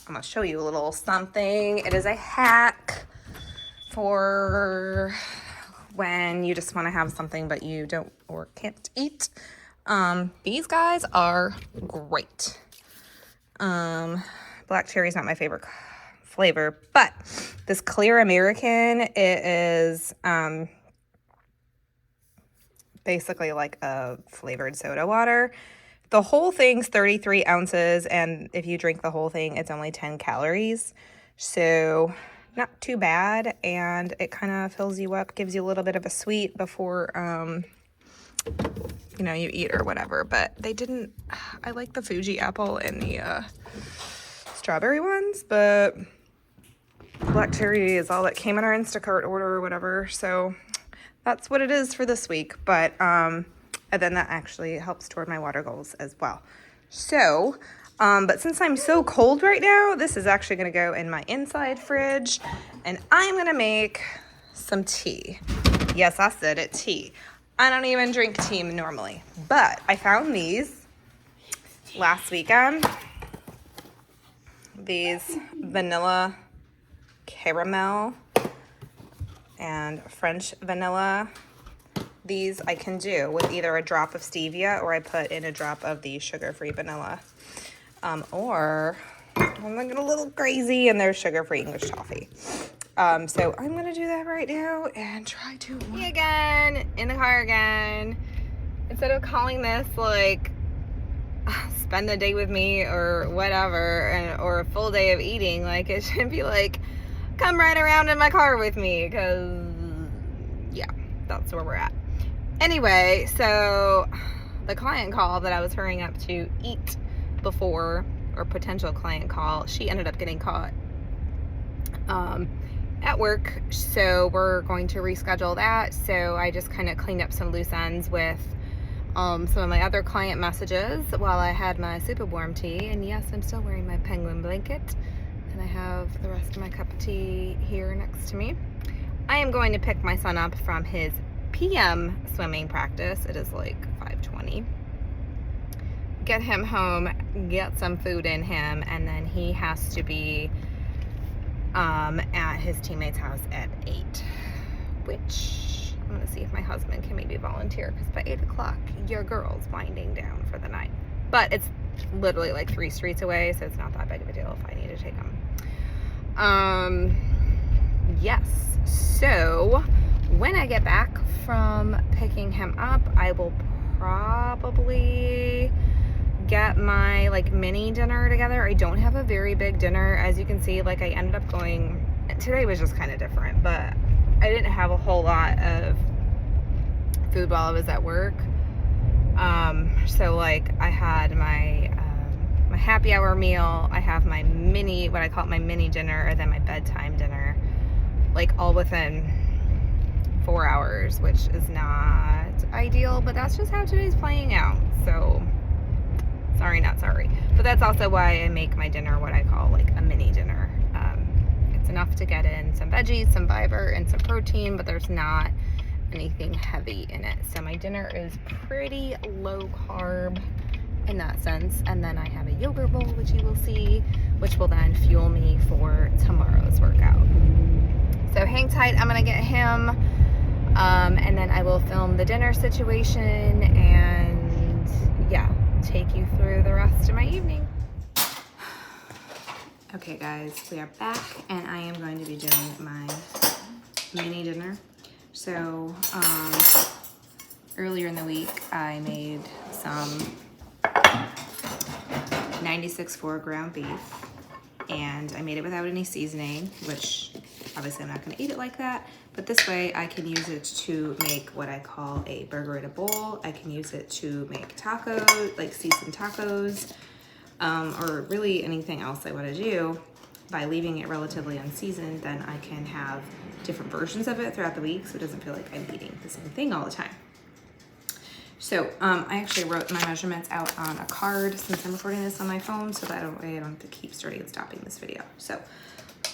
I'm gonna show you a little something. It is a hack for when you just want to have something but you don't or can't eat. These guys are great. Black cherry is not my favorite flavor, but this Clear American, it is basically like a flavored soda water. The whole thing's 33 ounces, and if you drink the whole thing, it's only 10 calories. So not too bad, and it kind of fills you up, gives you a little bit of a sweet before you know, you eat or whatever. But they didn't, I like the Fuji apple and the strawberry ones, but black cherry is all that came in our Instacart order or whatever. So that's what it is for this week. But and then that actually helps toward my water goals as well. So But since I'm so cold right now, this is actually gonna go in my inside fridge, and I'm gonna make some tea. Yes, I said it, tea. I don't even drink tea normally, but I found these last weekend. These vanilla caramel and French vanilla. These I can do with either a drop of stevia, or I put in a drop of the sugar-free vanilla. Or I'm looking a little crazy and there's sugar-free English toffee. So I'm gonna do that right now and try to Me again, in the car again. Instead of calling this like spend the day with me or whatever, or a full day of eating, like it should be like come right around in my car with me, because yeah, that's where we're at. Anyway, so the client call that I was hurrying up to eat before, or potential client call, she ended up getting caught at work, so we're going to reschedule that. So I just kind of cleaned up some loose ends with some of my other client messages while I had my super warm tea. And yes, I'm still wearing my penguin blanket, and I have the rest of my cup of tea here next to me. I am going to pick my son up from his PM swimming practice. It is like 5:20. Get him home, get some food in him, and then he has to be at his teammate's house at 8, which I'm gonna see if my husband can maybe volunteer, because by 8 o'clock your girl's winding down for the night. But it's literally like 3 streets away, so it's not that big of a deal if I need to take him. Yes, so when I get back from picking him up, I will probably get my like mini dinner together. I don't have a very big dinner, as you can see. Like I ended up going, today was just kind of different, but I didn't have a whole lot of food while I was at work. So like I had my my happy hour meal, I have my mini, what I call my mini dinner, and then my bedtime dinner, like all within 4 hours, which is not ideal, but that's just how today's playing out. So sorry, not sorry. But that's also why I make my dinner what I call like a mini dinner. It's enough to get in some veggies, some fiber, and some protein, but there's not anything heavy in it. So my dinner is pretty low carb in that sense. And then I have a yogurt bowl, which you will see, which will then fuel me for tomorrow's workout. So hang tight, I'm gonna get him, and then I will film the dinner situation, and yeah, take you through the rest of my evening. Okay guys, we are back, and I am going to be doing my mini dinner. So earlier in the week I made some 96.4 ground beef, and I made it without any seasoning, which obviously I'm not going to eat it like that, but this way I can use it to make what I call a burger in a bowl. I can use it to make tacos, like seasoned tacos, or really anything else I want to do. By leaving it relatively unseasoned, then I can have different versions of it throughout the week, so it doesn't feel like I'm eating the same thing all the time. So I actually wrote my measurements out on a card since I'm recording this on my phone, so that I don't have to keep starting and stopping this video. So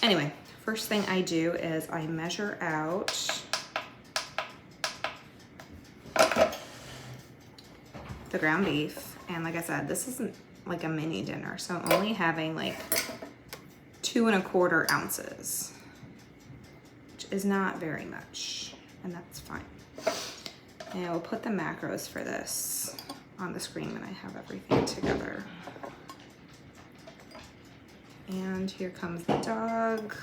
anyway, first thing I do is I measure out the ground beef. And like I said, this isn't like a mini dinner, so I'm only having like 2 1/4 ounces, which is not very much, and that's fine. And I will put the macros for this on the screen when I have everything together. And here comes the dog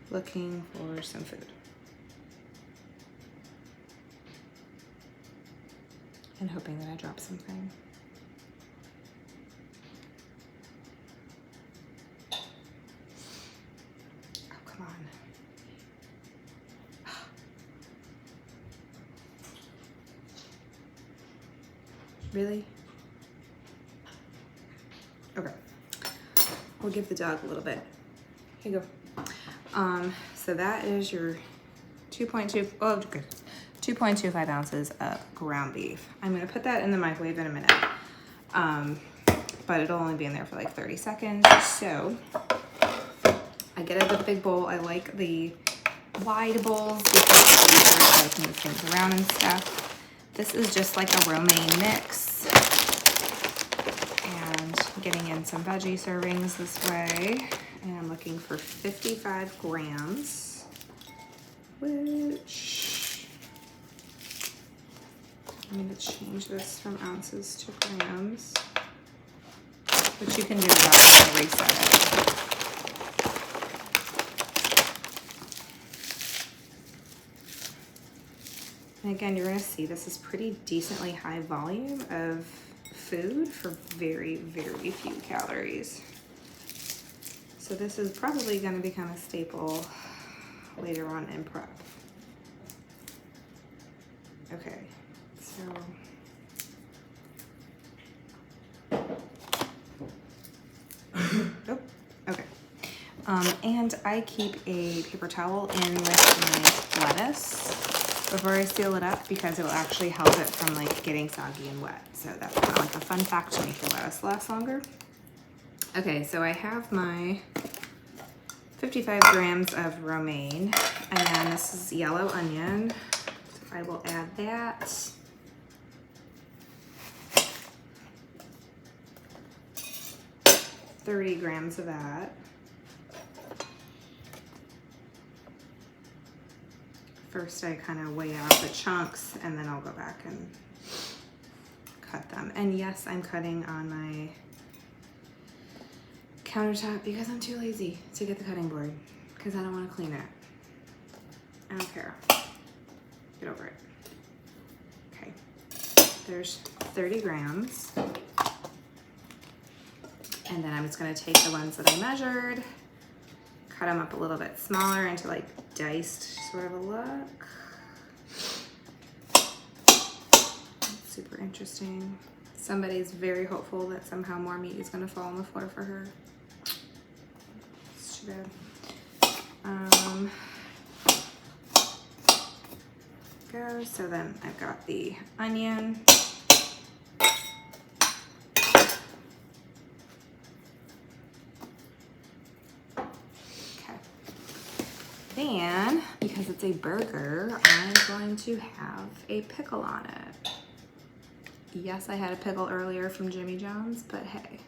looking for some food. And hoping that I drop something. Oh, come on. Really? Okay. We'll give the dog a little bit. Here you go. So that is your 2.25 ounces of ground beef. I'm gonna put that in the microwave in a minute. but it'll only be in there for like 30 seconds. So I get it the big bowl. I like the wide bowls because it's easier so I can move things around and stuff. This is just like a romaine mix. And getting in some veggie servings this way. And I'm looking for 55 grams, which I'm going to change this from ounces to grams, which you can do without having to reset it. And again, you're going to see this is pretty decently high volume of food for very, very few calories. So this is probably going to become a staple later on in prep. Okay, so oh, okay. And I keep a paper towel in with my lettuce before I seal it up because it will actually help it from like getting soggy and wet. So that's kind of like a fun fact to make your lettuce last longer. Okay, so I have my 55 grams of romaine, and then this is yellow onion. So I will add that. $30 grams of that. First I kind of weigh out the chunks and then I'll go back and cut them. And yes, I'm cutting on my countertop because I'm too lazy to get the cutting board because I don't want to clean it. I don't care. Get over it. Okay, there's 30 grams. And then I'm just going to take the ones that I measured, cut them up a little bit smaller into like diced sort of a look. That's super interesting. Somebody's very hopeful that somehow more meat is going to fall on the floor for her. It's too bad. Go. So then I've got the onion. Then, because it's a burger, I'm going to have a pickle on it. Yes, I had a pickle earlier from Jimmy John's, but hey,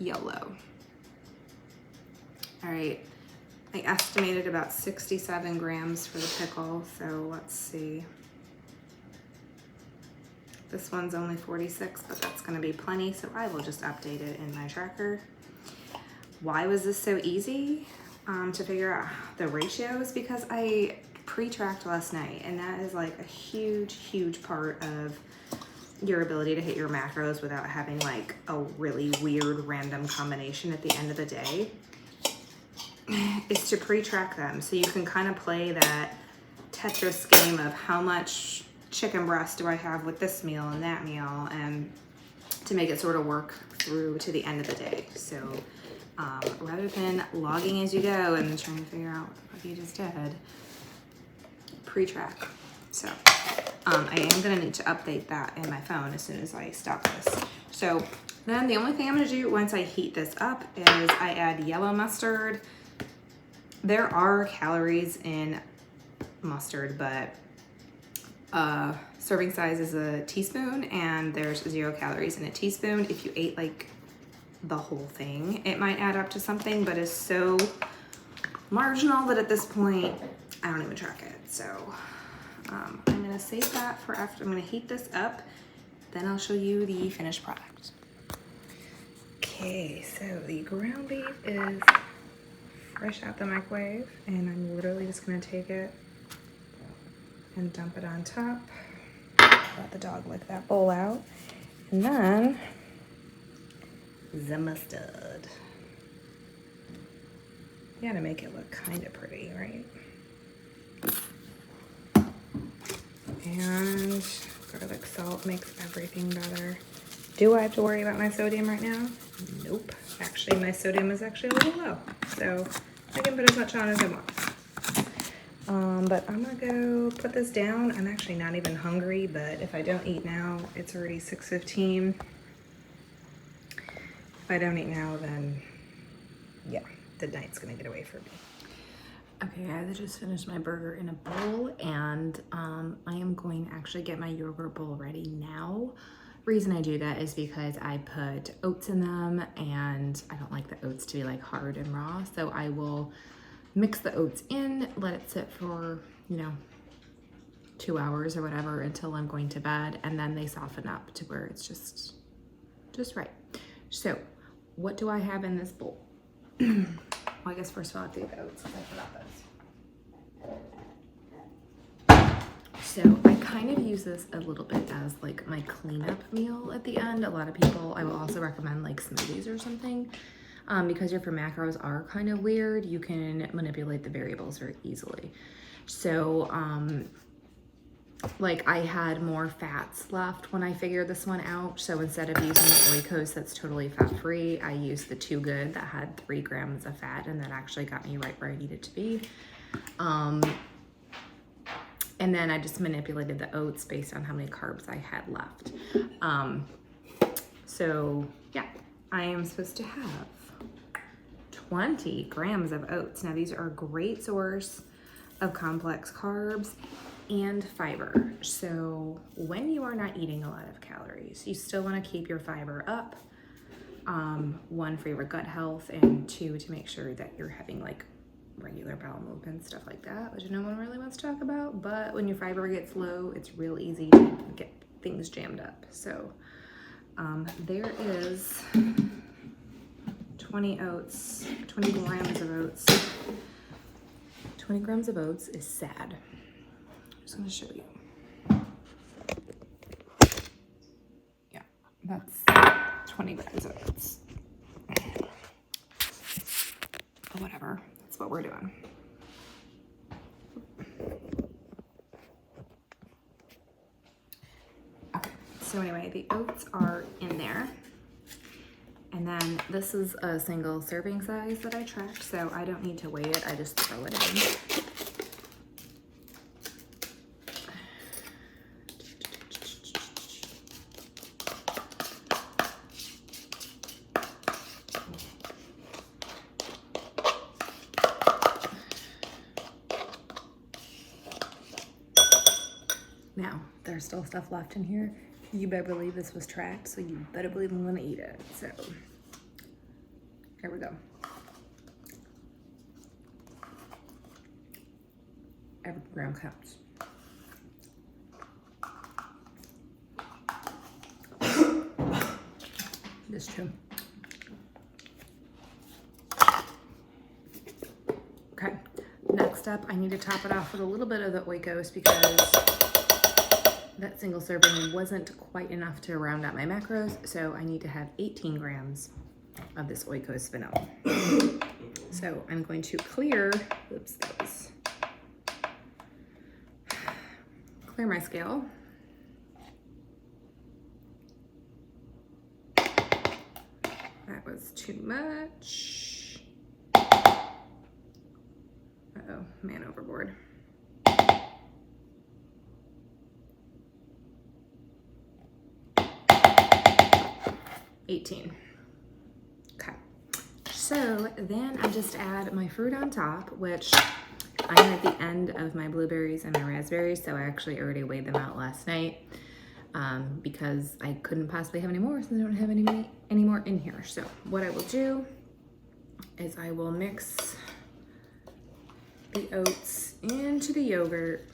YOLO. All right, I estimated about 67 grams for the pickle, so let's see. This one's only 46, but that's gonna be plenty, so I will just update it in my tracker. Why was this so easy? To figure out the ratios, because I pre-tracked last night, and that is like a huge part of your ability to hit your macros without having like a really weird random combination at the end of the day, is to pre-track them so you can kind of play that Tetris game of how much chicken breast do I have with this meal and that meal, and to make it sort of work through to the end of the day. So rather than logging as you go and trying to figure out what you just did, pre-track. So I am gonna need to update that in my phone as soon as I stop this. So then the only thing I'm gonna do once I heat this up is I add yellow mustard. There are calories in mustard, but serving size is a teaspoon and there's 0 calories in a teaspoon. If you ate like the whole thing, it might add up to something, but it's so marginal that at this point I don't even track it. So I'm gonna save that for after. I'm gonna heat this up, then I'll show you the finished product. Okay, so the ground beef is fresh out the microwave, and I'm literally just gonna take it and dump it on top. Let the dog lick that bowl out, and then the mustard. You gotta make it look kind of pretty, right? And garlic salt makes everything better. Do I have to worry about my sodium right now? Nope. Actually, my sodium is actually a little low, so I can put as much on as I want. But I'm gonna go put this down. I'm actually not even hungry, but if I don't eat now, it's already 6:15. If I don't eat now, then yeah, the night's gonna get away from me. Okay guys, I just finished my burger in a bowl, and I am going to actually get my yogurt bowl ready now. Reason I do that is because I put oats in them, and I don't like the oats to be like hard and raw, so I will mix the oats in, let it sit for, you know, 2 hours or whatever until I'm going to bed, and then they soften up to where it's just right. So what do I have in this bowl? Well, I guess first of all I have to get the oats because I forgot those. So I kind of use this a little bit as like my cleanup meal at the end. A lot of people, I will also recommend like smoothies or something. Because your macros are kind of weird, you can manipulate the variables very easily. So like I had more fats left when I figured this one out. So instead of using the Oikos that's totally fat-free, I used the Too Good that had 3 grams of fat, and that actually got me right where I needed to be. And then I just manipulated the oats based on how many carbs I had left. So yeah, I am supposed to have 20 grams of oats. Now these are a great source of complex carbs and fiber. So when you are not eating a lot of calories, you still want to keep your fiber up. 1, for your gut health, and 2, to make sure that you're having like regular bowel movement, stuff like that, which no one really wants to talk about. But when your fiber gets low, it's real easy to get things jammed up. So there is 20 oats, 20 grams of oats. 20 grams of oats is sad. I'm just gonna show you. Yeah, that's 20 grams of oats. But whatever, that's what we're doing. Okay, so anyway, the oats are in there. And then this is a single serving size that I tracked, so I don't need to weigh it, I just throw it in. Now, there's still stuff left in here. You better believe this was tracked, so you better believe I'm gonna eat it. So, here we go. Every gram counts. This too. Okay, next up, I need to top it off with a little bit of the Oikos because that single serving wasn't quite enough to round out my macros, so I need to have 18 grams of this Oikos vanilla. So I'm going to clear my scale. That was too much. Uh-oh, man overboard. 18. Okay, so then I just add my fruit on top, which I'm at the end of my blueberries and my raspberries, so I actually already weighed them out last night because I couldn't possibly have any more since I don't have any more in here. So what I will do is I will mix the oats into the yogurt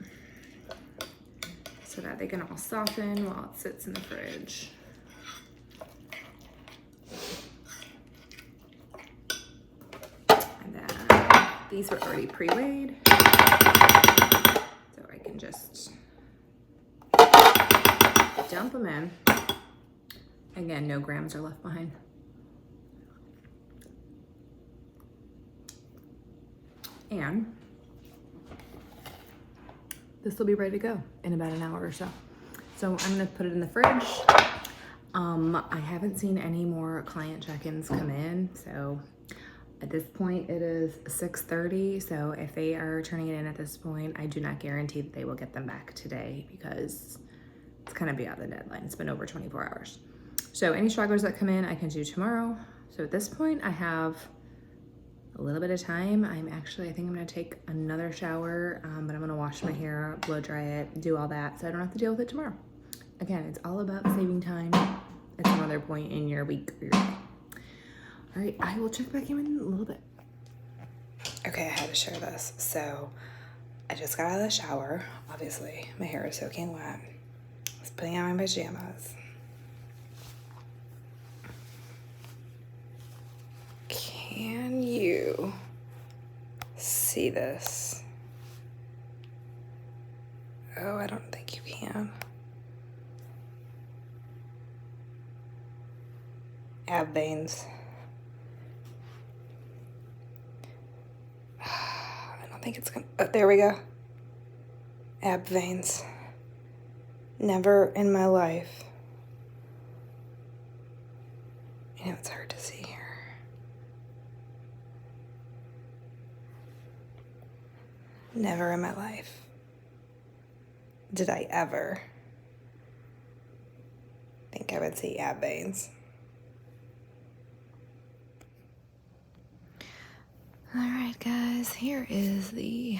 so that they can all soften while it sits in the fridge. These were already pre-weighed, so I can just dump them in. Again, no grams are left behind. And this will be ready to go in about an hour or so. So I'm gonna put it in the fridge. I haven't seen any more client check-ins come in, so at this point, it is 6:30, so if they are turning it in at this point, I do not guarantee that they will get them back today because it's kind of beyond the deadline. It's been over 24 hours. So any stragglers that come in, I can do tomorrow. So at this point I have a little bit of time. I think I'm gonna take another shower, but I'm gonna wash my hair, blow dry it, do all that so I don't have to deal with it tomorrow. Again, it's all about saving time at some other point in your week or your day. All right, I will check back in a little bit. Okay, I had to share this. So I just got out of the shower. Obviously, my hair is soaking wet. I was putting on my pajamas. Can you see this? Oh, I don't think you can. Ab veins. I don't think it's gonna, oh, there we go. Ab veins. Never in my life. I know it's hard to see here. Never in my life did I ever think I would see ab veins. All right, guys, here is the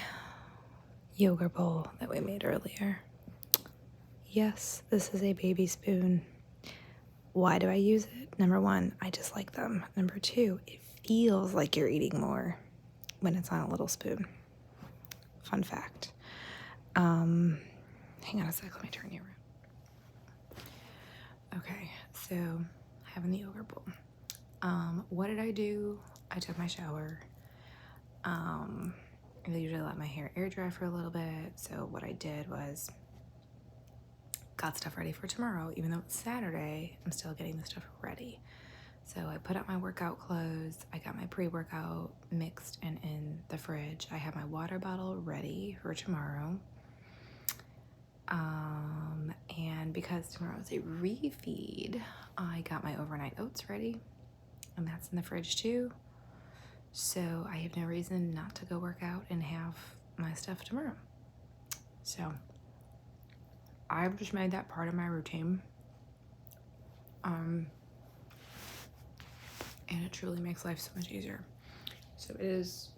yogurt bowl that we made earlier. Yes, this is a baby spoon. Why do I use it? Number one, I just like them. Number two, it feels like you're eating more when it's on a little spoon. Fun fact. Hang on a sec, let me turn you around. Okay, so having the yogurt bowl. What did I do? I took my shower. I usually let my hair air dry for a little bit. So what I did was got stuff ready for tomorrow. Even though it's Saturday, I'm still getting the stuff ready. So I put up my workout clothes. I got my pre-workout mixed and in the fridge. I have my water bottle ready for tomorrow. And because tomorrow's a refeed, I got my overnight oats ready, and that's in the fridge too. So I have no reason not to go work out and have my stuff tomorrow. So I've just made that part of my routine. And it truly makes life so much easier. So it is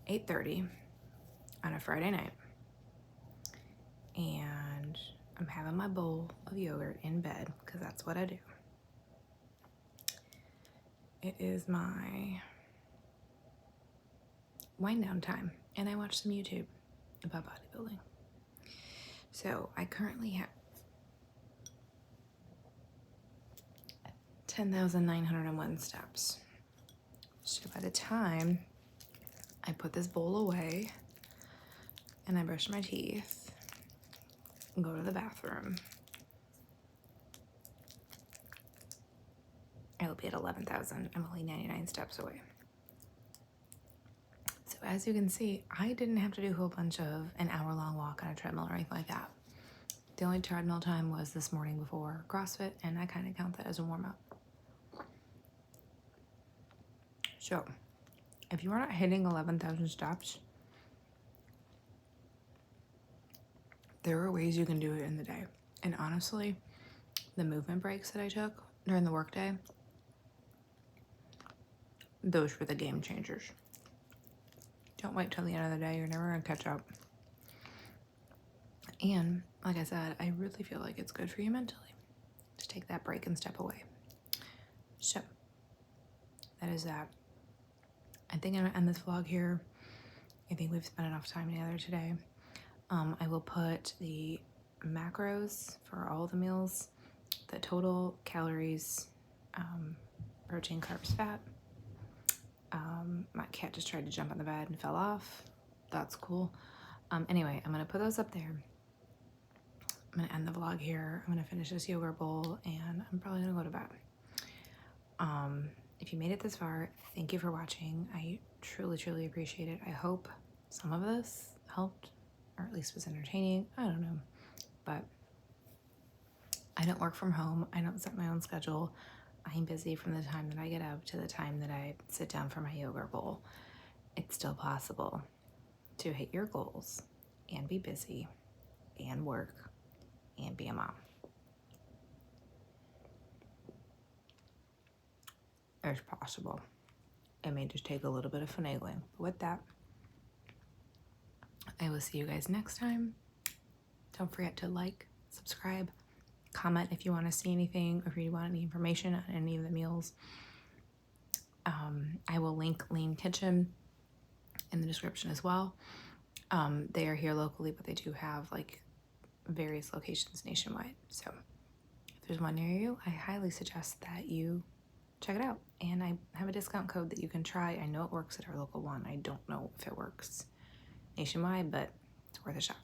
8:30 on a Friday night, and I'm having my bowl of yogurt in bed because that's what I do. It is my wind down time, and I watch some YouTube about bodybuilding. So I currently have 10,901 steps. So by the time I put this bowl away and I brush my teeth and go to the bathroom, I will be at 11,000. I'm only 99 steps away. So as you can see, I didn't have to do a whole bunch of an hour-long walk on a treadmill or anything like that. The only treadmill time was this morning before CrossFit, and I kind of count that as a warm-up. So if you are not hitting 11,000 steps, there are ways you can do it in the day. And honestly, the movement breaks that I took during the workday, those were the game changers. Don't wait till the end of the day. You're never gonna catch up. And like I said, I really feel like it's good for you mentally to take that break and step away. So that is that. I think I'm gonna end this vlog here. I think we've spent enough time together today. I will put the macros for all the meals, the total calories, protein, carbs, fat. My cat just tried to jump on the bed and fell off. That's cool. Anyway, I'm gonna put those up there. I'm gonna end the vlog here. I'm gonna finish this yogurt bowl and I'm probably gonna go to bed. If you made it this far, thank you for watching. I truly, truly appreciate it. I hope some of this helped, or at least was entertaining. I don't know, but I don't work from home. I don't set my own schedule. I'm busy from the time that I get up to the time that I sit down for my yogurt bowl. It's still possible to hit your goals and be busy and work and be a mom. as possible. It may just take a little bit of finagling. But with that, I will see you guys next time. Don't forget to like, subscribe, comment if you want to see anything or if you want any information on any of the meals. I will link Lean Kitchen in the description as well. They are here locally, but they do have like various locations nationwide. So if there's one near you, I highly suggest that you check it out. And I have a discount code that you can try. I know it works at our local one. I don't know if it works nationwide, but it's worth a shot.